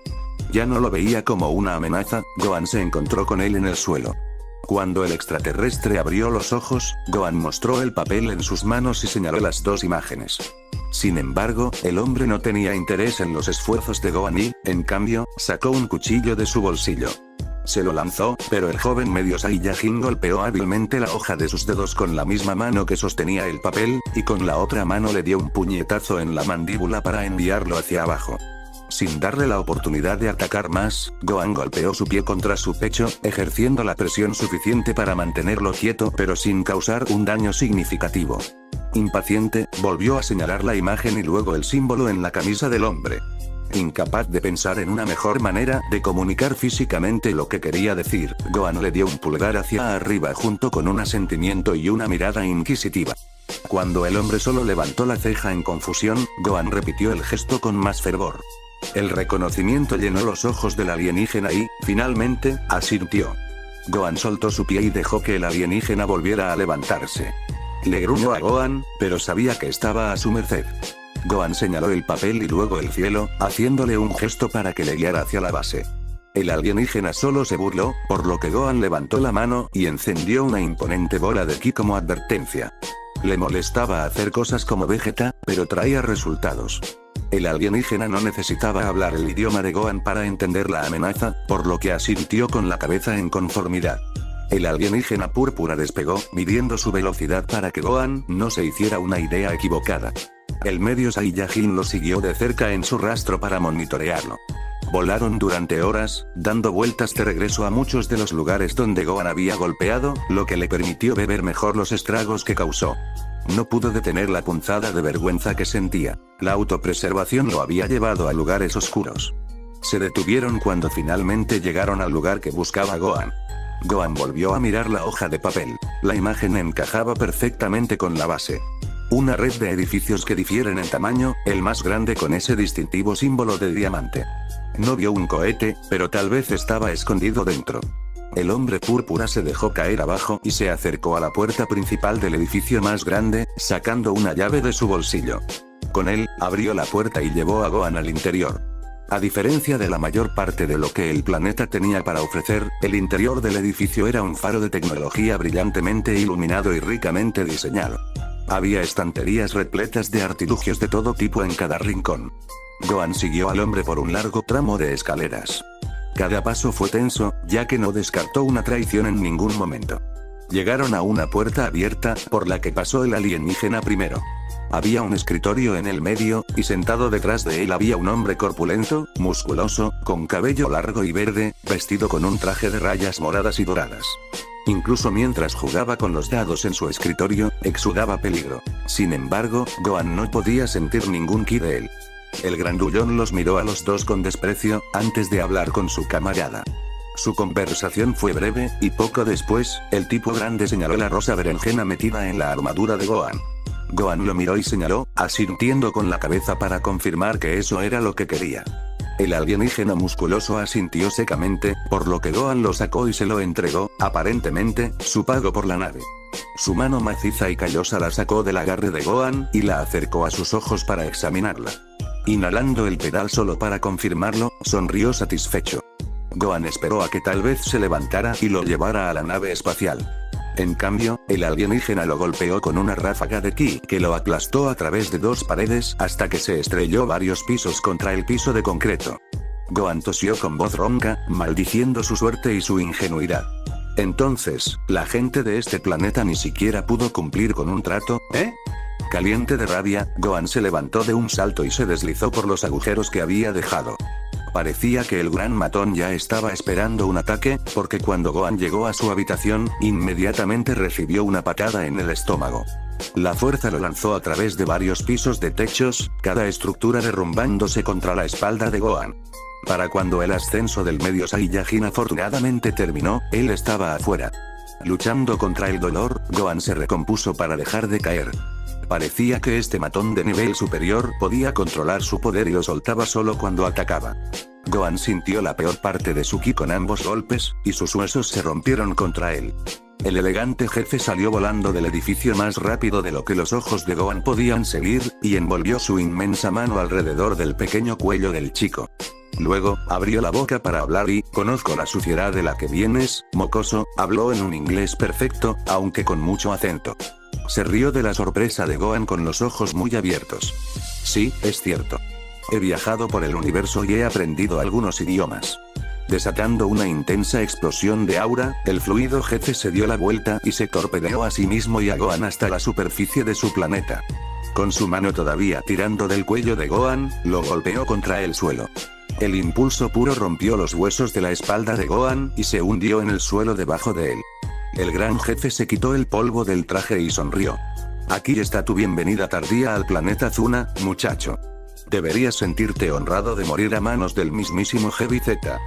Ya no lo veía como una amenaza, Gohan se encontró con él en el suelo. Cuando el extraterrestre abrió los ojos, Gohan mostró el papel en sus manos y señaló las dos imágenes. Sin embargo, el hombre no tenía interés en los esfuerzos de Gohan y, en cambio, sacó un cuchillo de su bolsillo. Se lo lanzó, pero el joven medio Saiyajin golpeó hábilmente la hoja de sus dedos con la misma mano que sostenía el papel, y con la otra mano le dio un puñetazo en la mandíbula para enviarlo hacia abajo. Sin darle la oportunidad de atacar más, Gohan golpeó su pie contra su pecho, ejerciendo la presión suficiente para mantenerlo quieto pero sin causar un daño significativo. Impaciente, volvió a señalar la imagen y luego el símbolo en la camisa del hombre. Incapaz de pensar en una mejor manera de comunicar físicamente lo que quería decir, Gohan le dio un pulgar hacia arriba junto con un asentimiento y una mirada inquisitiva. Cuando el hombre solo levantó la ceja en confusión, Gohan repitió el gesto con más fervor. El reconocimiento llenó los ojos del alienígena y, finalmente, asintió. Gohan soltó su pie y dejó que el alienígena volviera a levantarse. Le gruñó a Gohan, pero sabía que estaba a su merced. Gohan señaló el papel y luego el cielo, haciéndole un gesto para que le guiara hacia la base. El alienígena solo se burló, por lo que Gohan levantó la mano y encendió una imponente bola de ki como advertencia. Le molestaba hacer cosas como Vegeta, pero traía resultados. El alienígena no necesitaba hablar el idioma de Gohan para entender la amenaza, por lo que asintió con la cabeza en conformidad. El alienígena púrpura despegó, midiendo su velocidad para que Gohan no se hiciera una idea equivocada. El medio Saiyajin lo siguió de cerca en su rastro para monitorearlo. Volaron durante horas, dando vueltas de regreso a muchos de los lugares donde Gohan había golpeado, lo que le permitió ver mejor los estragos que causó. No pudo detener la punzada de vergüenza que sentía. La autopreservación lo había llevado a lugares oscuros. Se detuvieron cuando finalmente llegaron al lugar que buscaba Gohan. Gohan volvió a mirar la hoja de papel. La imagen encajaba perfectamente con la base. Una red de edificios que difieren en tamaño, el más grande con ese distintivo símbolo de diamante. No vio un cohete, pero tal vez estaba escondido dentro. El hombre púrpura se dejó caer abajo y se acercó a la puerta principal del edificio más grande, sacando una llave de su bolsillo. Con él, abrió la puerta y llevó a Gohan al interior. A diferencia de la mayor parte de lo que el planeta tenía para ofrecer, el interior del edificio era un faro de tecnología brillantemente iluminado y ricamente diseñado. Había estanterías repletas de artilugios de todo tipo en cada rincón. Gohan siguió al hombre por un largo tramo de escaleras. Cada paso fue tenso, ya que no descartó una traición en ningún momento. Llegaron a una puerta abierta, por la que pasó el alienígena primero. Había un escritorio en el medio, y sentado detrás de él había un hombre corpulento, musculoso, con cabello largo y verde, vestido con un traje de rayas moradas y doradas. Incluso mientras jugaba con los dados en su escritorio, exudaba peligro. Sin embargo, Gohan no podía sentir ningún ki de él. El grandullón los miró a los dos con desprecio, antes de hablar con su camarada. Su conversación fue breve, y poco después, el tipo grande señaló la rosa berenjena metida en la armadura de Gohan. Gohan lo miró y señaló, asintiendo con la cabeza para confirmar que eso era lo que quería. El alienígena musculoso asintió secamente, por lo que Gohan lo sacó y se lo entregó, aparentemente, su pago por la nave. Su mano maciza y callosa la sacó del agarre de Gohan, y la acercó a sus ojos para examinarla. Inhalando el pedal solo para confirmarlo, sonrió satisfecho. Gohan esperó a que tal vez se levantara y lo llevara a la nave espacial. En cambio, el alienígena lo golpeó con una ráfaga de ki que lo aplastó a través de dos paredes hasta que se estrelló varios pisos contra el piso de concreto. Gohan tosió con voz ronca, maldiciendo su suerte y su ingenuidad. Entonces, la gente de este planeta ni siquiera pudo cumplir con un trato, ¿eh? Caliente de rabia, Gohan se levantó de un salto y se deslizó por los agujeros que había dejado. Parecía que el gran matón ya estaba esperando un ataque, porque cuando Gohan llegó a su habitación, inmediatamente recibió una patada en el estómago. La fuerza lo lanzó a través de varios pisos de techos, cada estructura derrumbándose contra la espalda de Gohan. Para cuando el ascenso del medio Saiyajin afortunadamente terminó, él estaba afuera. Luchando contra el dolor, Gohan se recompuso para dejar de caer. Parecía que este matón de nivel superior podía controlar su poder y lo soltaba solo cuando atacaba. Gohan sintió la peor parte de su ki con ambos golpes, y sus huesos se rompieron contra él. El elegante jefe salió volando del edificio más rápido de lo que los ojos de Gohan podían seguir, y envolvió su inmensa mano alrededor del pequeño cuello del chico. Luego, abrió la boca para hablar y, conozco la suciedad de la que vienes, mocoso, habló en un inglés perfecto, aunque con mucho acento. Se rió de la sorpresa de Gohan con los ojos muy abiertos. Sí, es cierto. He viajado por el universo y he aprendido algunos idiomas. Desatando una intensa explosión de aura, el fluido jefe se dio la vuelta y se torpedeó a sí mismo y a Gohan hasta la superficie de su planeta. Con su mano todavía tirando del cuello de Gohan, lo golpeó contra el suelo. El impulso puro rompió los huesos de la espalda de Gohan y se hundió en el suelo debajo de él. El gran jefe se quitó el polvo del traje y sonrió. Aquí está tu bienvenida tardía al planeta Zuna, muchacho. Deberías sentirte honrado de morir a manos del mismísimo Heavy Z.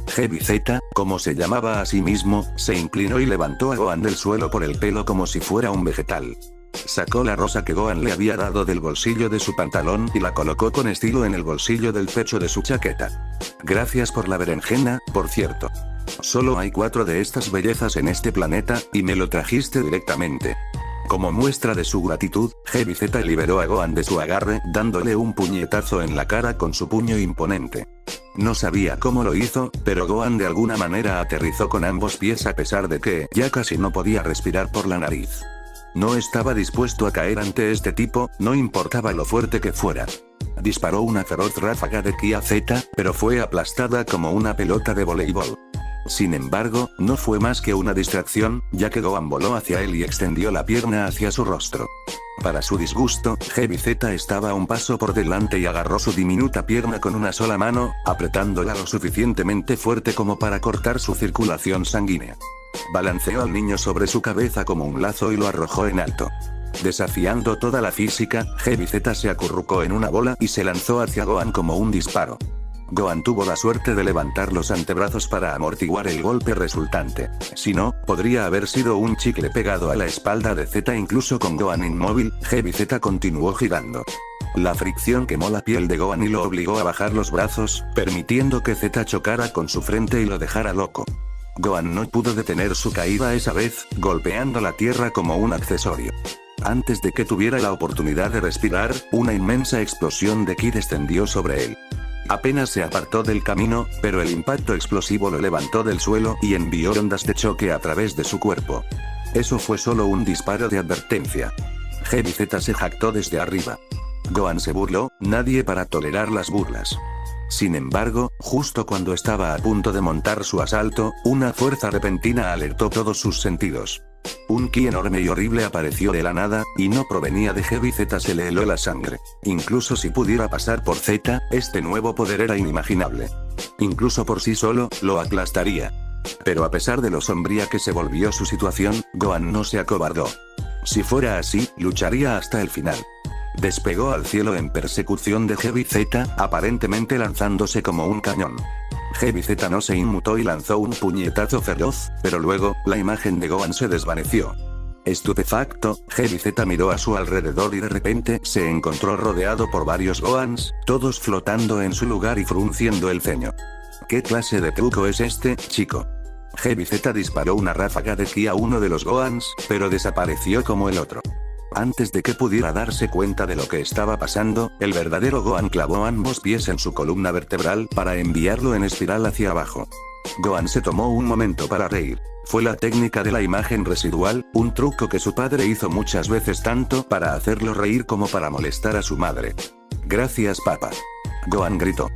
Heavy Z, como se llamaba a sí mismo, se inclinó y levantó a Gohan del suelo por el pelo como si fuera un vegetal. Sacó la rosa que Gohan le había dado del bolsillo de su pantalón y la colocó con estilo en el bolsillo del pecho de su chaqueta. Gracias por la berenjena, por cierto. Solo hay 4 de estas bellezas en este planeta, y me lo trajiste directamente. Como muestra de su gratitud, Heavy Z liberó a Gohan de su agarre, dándole un puñetazo en la cara con su puño imponente. No sabía cómo lo hizo, pero Gohan de alguna manera aterrizó con ambos pies a pesar de que ya casi no podía respirar por la nariz. No estaba dispuesto a caer ante este tipo, no importaba lo fuerte que fuera. Disparó una feroz ráfaga de ki a Z, pero fue aplastada como una pelota de voleibol. Sin embargo, no fue más que una distracción, ya que Gohan voló hacia él y extendió la pierna hacia su rostro. Para su disgusto, Heavy Z estaba un paso por delante y agarró su diminuta pierna con una sola mano, apretándola lo suficientemente fuerte como para cortar su circulación sanguínea. Balanceó al niño sobre su cabeza como un lazo y lo arrojó en alto. Desafiando toda la física, Heavy Z se acurrucó en una bola y se lanzó hacia Gohan como un disparo. Gohan tuvo la suerte de levantar los antebrazos para amortiguar el golpe resultante. Si no, podría haber sido un chicle pegado a la espalda de Z. Incluso con Gohan inmóvil, Heavy Z continuó girando. La fricción quemó la piel de Gohan y lo obligó a bajar los brazos, permitiendo que Z chocara con su frente y lo dejara loco. Gohan no pudo detener su caída esa vez, golpeando la tierra como un accesorio. Antes de que tuviera la oportunidad de respirar, una inmensa explosión de ki descendió sobre él. Apenas se apartó del camino, pero el impacto explosivo lo levantó del suelo y envió ondas de choque a través de su cuerpo. Eso fue solo un disparo de advertencia. Heavy Z se jactó desde arriba. Gohan se burló, nadie para tolerar las burlas. Sin embargo, justo cuando estaba a punto de montar su asalto, una fuerza repentina alertó todos sus sentidos. Un ki enorme y horrible apareció de la nada, y no provenía de Heavy Z. Se le heló la sangre. Incluso si pudiera pasar por Z, este nuevo poder era inimaginable. Incluso por sí solo, lo aplastaría. Pero a pesar de lo sombría que se volvió su situación, Gohan no se acobardó. Si fuera así, lucharía hasta el final. Despegó al cielo en persecución de Heavy Z, aparentemente lanzándose como un cañón. Heavy Z no se inmutó y lanzó un puñetazo feroz, pero luego, la imagen de Gohan se desvaneció. Estupefacto, Heavy Z miró a su alrededor y de repente se encontró rodeado por varios Gohans, todos flotando en su lugar y frunciendo el ceño. ¿Qué clase de truco es este, chico? Heavy Z disparó una ráfaga de ki a uno de los Gohans, pero desapareció como el otro. Antes de que pudiera darse cuenta de lo que estaba pasando, el verdadero Gohan clavó ambos pies en su columna vertebral para enviarlo en espiral hacia abajo. Gohan se tomó un momento para reír. Fue la técnica de la imagen residual, un truco que su padre hizo muchas veces tanto para hacerlo reír como para molestar a su madre. Gracias papá. Gohan gritó.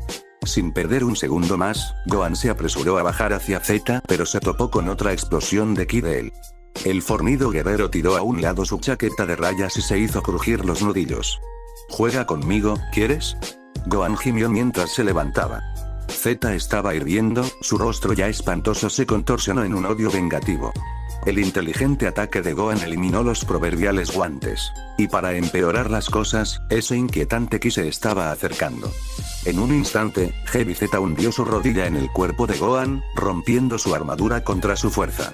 Sin perder un segundo más, Gohan se apresuró a bajar hacia Z, pero se topó con otra explosión de ki de él. El fornido guerrero tiró a un lado su chaqueta de rayas y se hizo crujir los nudillos. ¿Juega conmigo, quieres? Gohan gimió mientras se levantaba. Z estaba hirviendo, su rostro ya espantoso se contorsionó en un odio vengativo. El inteligente ataque de Gohan eliminó los proverbiales guantes. Y para empeorar las cosas, ese inquietante ki se estaba acercando. En un instante, Heavy Z hundió su rodilla en el cuerpo de Gohan, rompiendo su armadura contra su fuerza.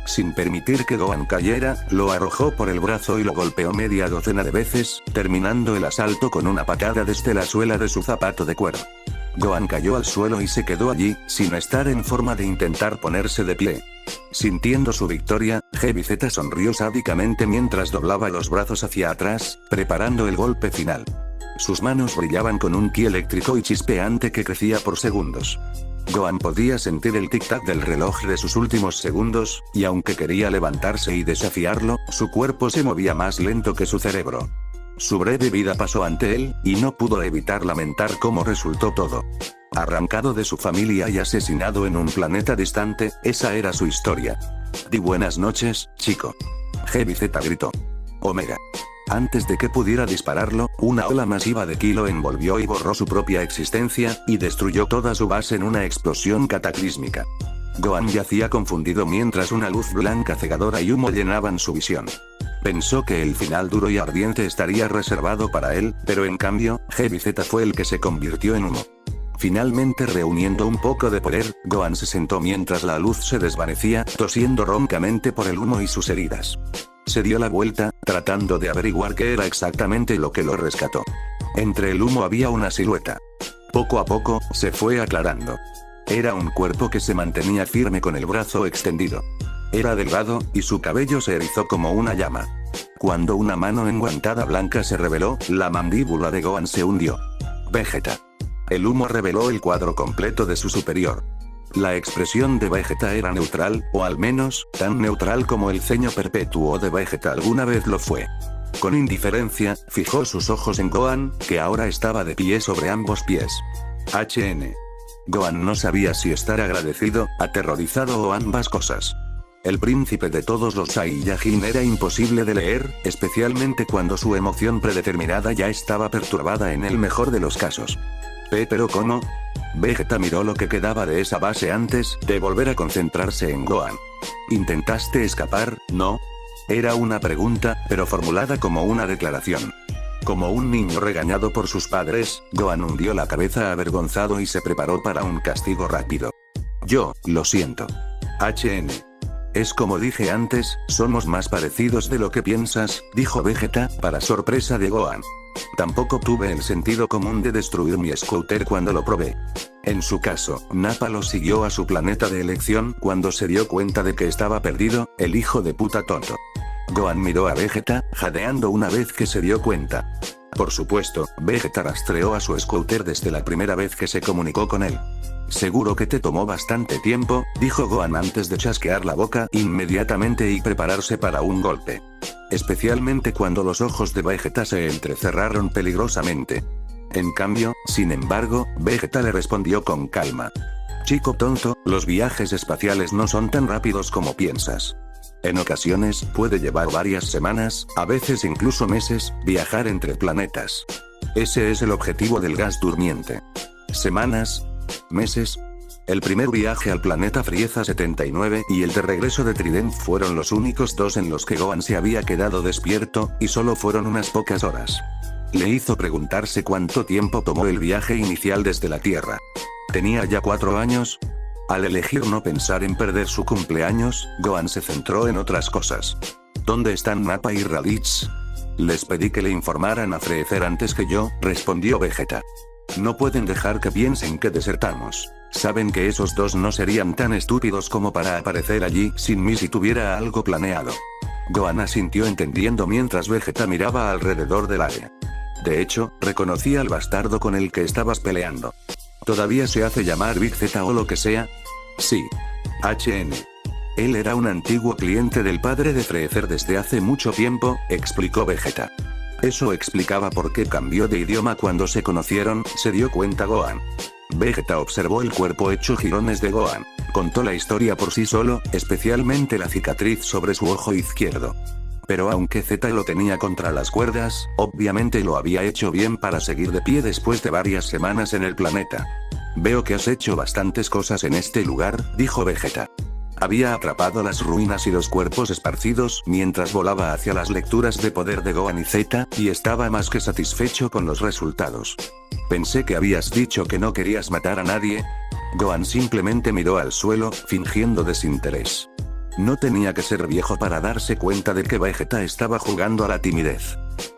Sin permitir que Gohan cayera, lo arrojó por el brazo y lo golpeó media docena de veces, terminando el asalto con una patada desde la suela de su zapato de cuero. Gohan cayó al suelo y se quedó allí, sin estar en forma de intentar ponerse de pie. Sintiendo su victoria, Heavy Z sonrió sádicamente mientras doblaba los brazos hacia atrás, preparando el golpe final. Sus manos brillaban con un ki eléctrico y chispeante que crecía por segundos. Gohan podía sentir el tic-tac del reloj de sus últimos segundos, y aunque quería levantarse y desafiarlo, su cuerpo se movía más lento que su cerebro. Su breve vida pasó ante él, y no pudo evitar lamentar cómo resultó todo. Arrancado de su familia y asesinado en un planeta distante, esa era su historia. Di buenas noches, chico. Heavy Z gritó. Omega. Antes de que pudiera dispararlo, una ola masiva de ki lo envolvió y borró su propia existencia, y destruyó toda su base en una explosión cataclísmica. Gohan yacía confundido mientras una luz blanca cegadora y humo llenaban su visión. Pensó que el final duro y ardiente estaría reservado para él, pero en cambio, Heavy Z fue el que se convirtió en humo. Finalmente reuniendo un poco de poder, Gohan se sentó mientras la luz se desvanecía, tosiendo roncamente por el humo y sus heridas. Se dio la vuelta, tratando de averiguar qué era exactamente lo que lo rescató. Entre el humo había una silueta. Poco a poco, se fue aclarando. Era un cuerpo que se mantenía firme con el brazo extendido. Era delgado, y su cabello se erizó como una llama. Cuando una mano enguantada blanca se reveló, la mandíbula de Gohan se hundió. Vegeta. El humo reveló el cuadro completo de su superior. La expresión de Vegeta era neutral, o al menos, tan neutral como el ceño perpetuo de Vegeta alguna vez lo fue. Con indiferencia, fijó sus ojos en Gohan, que ahora estaba de pie sobre ambos pies. HN. Gohan no sabía si estar agradecido, aterrorizado o ambas cosas. El príncipe de todos los Saiyajin era imposible de leer, especialmente cuando su emoción predeterminada ya estaba perturbada en el mejor de los casos. Pero ¿cómo? Vegeta miró lo que quedaba de esa base antes de volver a concentrarse en Gohan. ¿Intentaste escapar, no? Era una pregunta, pero formulada como una declaración. Como un niño regañado por sus padres, Gohan hundió la cabeza avergonzado y se preparó para un castigo rápido. Yo, lo siento. HN. Es como dije antes, somos más parecidos de lo que piensas, dijo Vegeta, para sorpresa de Gohan. Tampoco tuve el sentido común de destruir mi scooter cuando lo probé. En su caso, Nappa lo siguió a su planeta de elección cuando se dio cuenta de que estaba perdido, el hijo de puta tonto. Gohan miró a Vegeta, jadeando una vez que se dio cuenta. Por supuesto, Vegeta rastreó a su scooter desde la primera vez que se comunicó con él. Seguro que te tomó bastante tiempo, dijo Gohan antes de chasquear la boca inmediatamente y prepararse para un golpe. Especialmente cuando los ojos de Vegeta se entrecerraron peligrosamente. En cambio, sin embargo, Vegeta le respondió con calma. Chico tonto, los viajes espaciales no son tan rápidos como piensas. En ocasiones, puede llevar varias semanas, a veces incluso meses, viajar entre planetas. Ese es el objetivo del gas durmiente. ¿Semanas? ¿Meses? El primer viaje al planeta Frieza 79 y el de regreso de Trident fueron los únicos dos en los que Gohan se había quedado despierto, y solo fueron unas pocas horas. Le hizo preguntarse cuánto tiempo tomó el viaje inicial desde la Tierra. ¿Tenía ya 4 años? Al elegir no pensar en perder su cumpleaños, Gohan se centró en otras cosas. ¿Dónde están Nappa y Raditz? Les pedí que le informaran a Freezer antes que yo, respondió Vegeta. No pueden dejar que piensen que desertamos. Saben que esos dos no serían tan estúpidos como para aparecer allí sin mí si tuviera algo planeado. Gohan asintió entendiendo mientras Vegeta miraba alrededor del área. De hecho, reconocí al bastardo con el que estabas peleando. ¿Todavía se hace llamar Big Z o lo que sea? Sí. HN. Él era un antiguo cliente del padre de Freezer desde hace mucho tiempo, explicó Vegeta. Eso explicaba por qué cambió de idioma cuando se conocieron, se dio cuenta Gohan. Vegeta observó el cuerpo hecho jirones de Gohan. Contó la historia por sí solo, especialmente la cicatriz sobre su ojo izquierdo. Pero aunque Z lo tenía contra las cuerdas, obviamente lo había hecho bien para seguir de pie después de varias semanas en el planeta. Veo que has hecho bastantes cosas en este lugar, dijo Vegeta. Había atrapado las ruinas y los cuerpos esparcidos mientras volaba hacia las lecturas de poder de Gohan y Z, y estaba más que satisfecho con los resultados. Pensé que habías dicho que no querías matar a nadie. Gohan simplemente miró al suelo, fingiendo desinterés. No tenía que ser viejo para darse cuenta de que Vegeta estaba jugando a la timidez.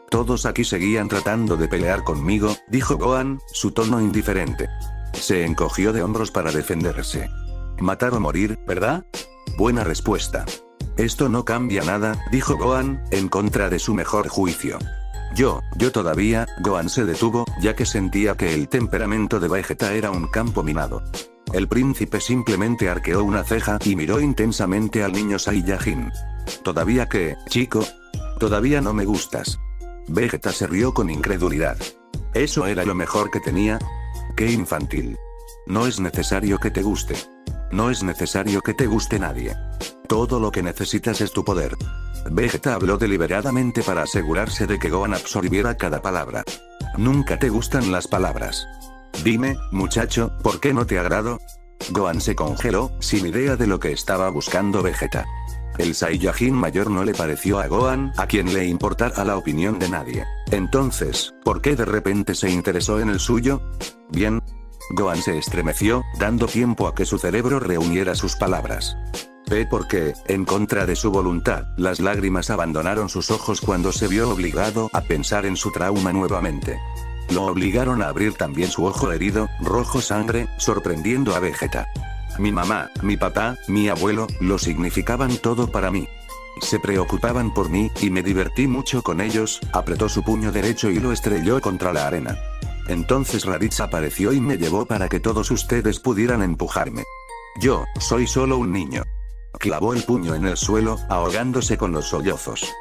Todos aquí seguían tratando de pelear conmigo, dijo Gohan, su tono indiferente. Se encogió de hombros para defenderse. Matar o morir, ¿verdad? Buena respuesta. Esto no cambia nada, dijo Gohan, en contra de su mejor juicio. Yo todavía, Gohan se detuvo, ya que sentía que el temperamento de Vegeta era un campo minado. El príncipe simplemente arqueó una ceja y miró intensamente al niño Saiyajin. ¿Todavía qué, chico? Todavía no me gustas. Vegeta se rió con incredulidad. ¿Eso era lo mejor que tenía? ¡Qué infantil! No es necesario que te guste. No es necesario que te guste nadie. Todo lo que necesitas es tu poder. Vegeta habló deliberadamente para asegurarse de que Gohan absorbiera cada palabra. Nunca te gustan las palabras. Dime, muchacho, ¿por qué no te agrado? Gohan se congeló, sin idea de lo que estaba buscando Vegeta. El Saiyajin mayor no le pareció a Gohan, a quien le importara la opinión de nadie. Entonces, ¿por qué de repente se interesó en el suyo? Bien. Gohan se estremeció, dando tiempo a que su cerebro reuniera sus palabras. Porque, en contra de su voluntad, las lágrimas abandonaron sus ojos cuando se vio obligado a pensar en su trauma nuevamente. Lo obligaron a abrir también su ojo herido, rojo sangre, sorprendiendo a Vegeta. Mi mamá, mi papá, mi abuelo, lo significaban todo para mí. Se preocupaban por mí, y me divertí mucho con ellos. Apretó su puño derecho y lo estrelló contra la arena. Entonces Raditz apareció y me llevó para que todos ustedes pudieran empujarme. Yo, soy solo un niño. Clavó el puño en el suelo, ahogándose con los sollozos.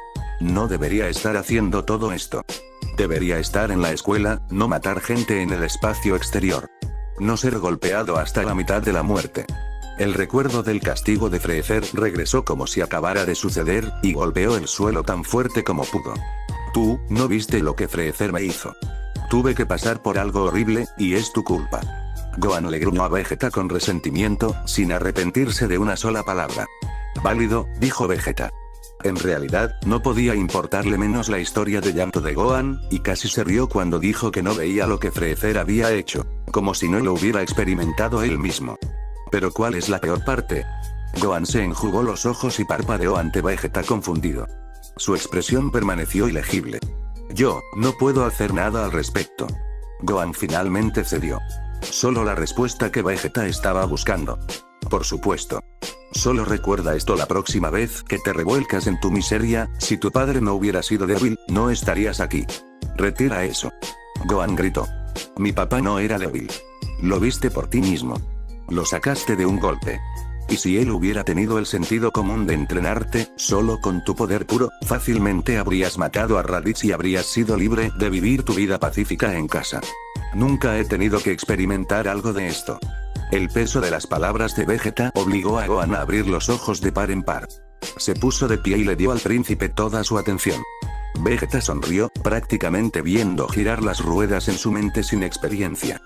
No debería estar haciendo todo esto. Debería estar en la escuela, no matar gente en el espacio exterior. No ser golpeado hasta la mitad de la muerte. El recuerdo del castigo de Freezer regresó como si acabara de suceder, y golpeó el suelo tan fuerte como pudo. Tú, no viste lo que Freezer me hizo. Tuve que pasar por algo horrible, y es tu culpa. Gohan le gruñó a Vegeta con resentimiento, sin arrepentirse de una sola palabra. Válido, dijo Vegeta. En realidad, no podía importarle menos la historia de llanto de Gohan, y casi se rió cuando dijo que no veía lo que Freezer había hecho, como si no lo hubiera experimentado él mismo. Pero ¿cuál es la peor parte? Gohan se enjugó los ojos y parpadeó ante Vegeta confundido. Su expresión permaneció ilegible. Yo, no puedo hacer nada al respecto. Gohan finalmente cedió. Solo la respuesta que Vegeta estaba buscando. Por supuesto. Solo recuerda esto la próxima vez que te revuelcas en tu miseria, si tu padre no hubiera sido débil, no estarías aquí. Retira eso. Gohan gritó. Mi papá no era débil. Lo viste por ti mismo. Lo sacaste de un golpe. Y si él hubiera tenido el sentido común de entrenarte, solo con tu poder puro, fácilmente habrías matado a Raditz y habrías sido libre de vivir tu vida pacífica en casa. Nunca he tenido que experimentar algo de esto. El peso de las palabras de Vegeta obligó a Gohan a abrir los ojos de par en par. Se puso de pie y le dio al príncipe toda su atención. Vegeta sonrió, prácticamente viendo girar las ruedas en su mente sin experiencia.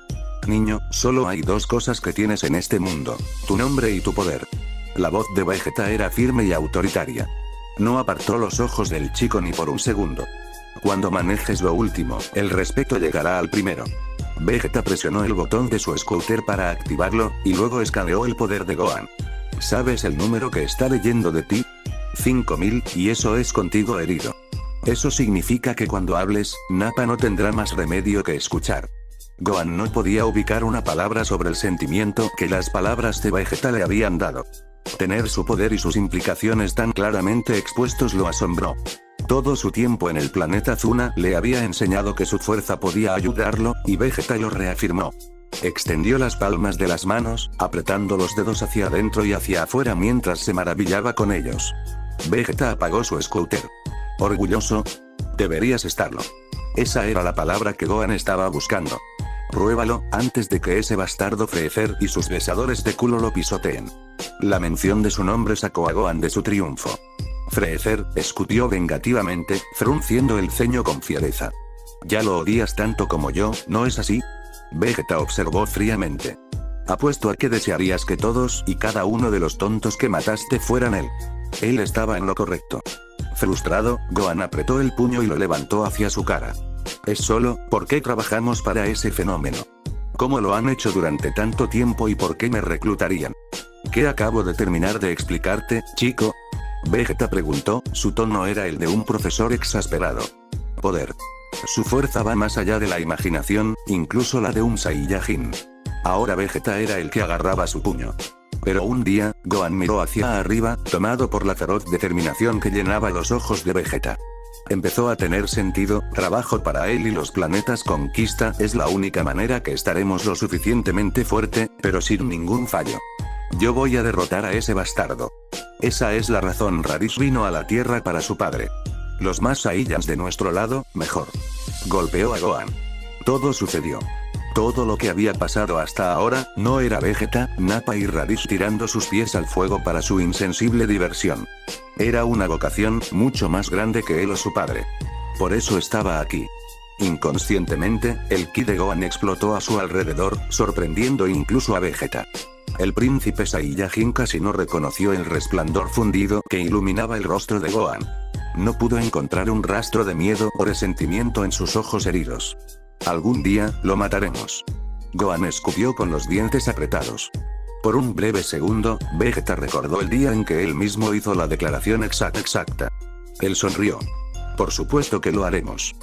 Niño, solo hay dos cosas que tienes en este mundo: tu nombre y tu poder. La voz de Vegeta era firme y autoritaria. No apartó los ojos del chico ni por un segundo. Cuando manejes lo último, el respeto llegará al primero. Vegeta presionó el botón de su scooter para activarlo, y luego escaneó el poder de Gohan. ¿Sabes el número que está leyendo de ti? 5000, y eso es contigo herido. Eso significa que cuando hables, Nappa no tendrá más remedio que escuchar. Gohan no podía ubicar una palabra sobre el sentimiento que las palabras de Vegeta le habían dado. Tener su poder y sus implicaciones tan claramente expuestos lo asombró. Todo su tiempo en el planeta Zuna le había enseñado que su fuerza podía ayudarlo, y Vegeta lo reafirmó. Extendió las palmas de las manos, apretando los dedos hacia adentro y hacia afuera mientras se maravillaba con ellos. Vegeta apagó su scooter. ¿Orgulloso? Deberías estarlo. Esa era la palabra que Gohan estaba buscando. Pruébalo, antes de que ese bastardo Freezer y sus besadores de culo lo pisoteen. La mención de su nombre sacó a Gohan de su triunfo. Freezer, escupió vengativamente, frunciendo el ceño con fiereza. Ya lo odias tanto como yo, ¿no es así? Vegeta observó fríamente. Apuesto a que desearías que todos y cada uno de los tontos que mataste fueran él. Él estaba en lo correcto. Frustrado, Gohan apretó el puño y lo levantó hacia su cara. Es solo, ¿por qué trabajamos para ese fenómeno? ¿Cómo lo han hecho durante tanto tiempo y por qué me reclutarían? ¿Qué acabo de terminar de explicarte, chico? Vegeta preguntó, su tono era el de un profesor exasperado. Poder. Su fuerza va más allá de la imaginación, incluso la de un Saiyajin. Ahora Vegeta era el que agarraba su puño. Pero un día, Gohan miró hacia arriba, tomado por la feroz determinación que llenaba los ojos de Vegeta. Empezó a tener sentido, trabajo para él y los planetas conquista es la única manera que estaremos lo suficientemente fuerte, pero sin ningún fallo. Yo voy a derrotar a ese bastardo. Esa es la razón Raditz vino a la Tierra para su padre. Los más Saiyans de nuestro lado, mejor. Golpeó a Gohan. Todo sucedió. Todo lo que había pasado hasta ahora, no era Vegeta, Nappa y Raditz tirando sus pies al fuego para su insensible diversión. Era una vocación, mucho más grande que él o su padre. Por eso estaba aquí. Inconscientemente, el ki de Gohan explotó a su alrededor, sorprendiendo incluso a Vegeta. El príncipe Saiyajin casi no reconoció el resplandor fundido que iluminaba el rostro de Gohan. No pudo encontrar un rastro de miedo o resentimiento en sus ojos heridos. Algún día, lo mataremos. Gohan escupió con los dientes apretados. Por un breve segundo, Vegeta recordó el día en que él mismo hizo la declaración exacta. Él sonrió. Por supuesto que lo haremos.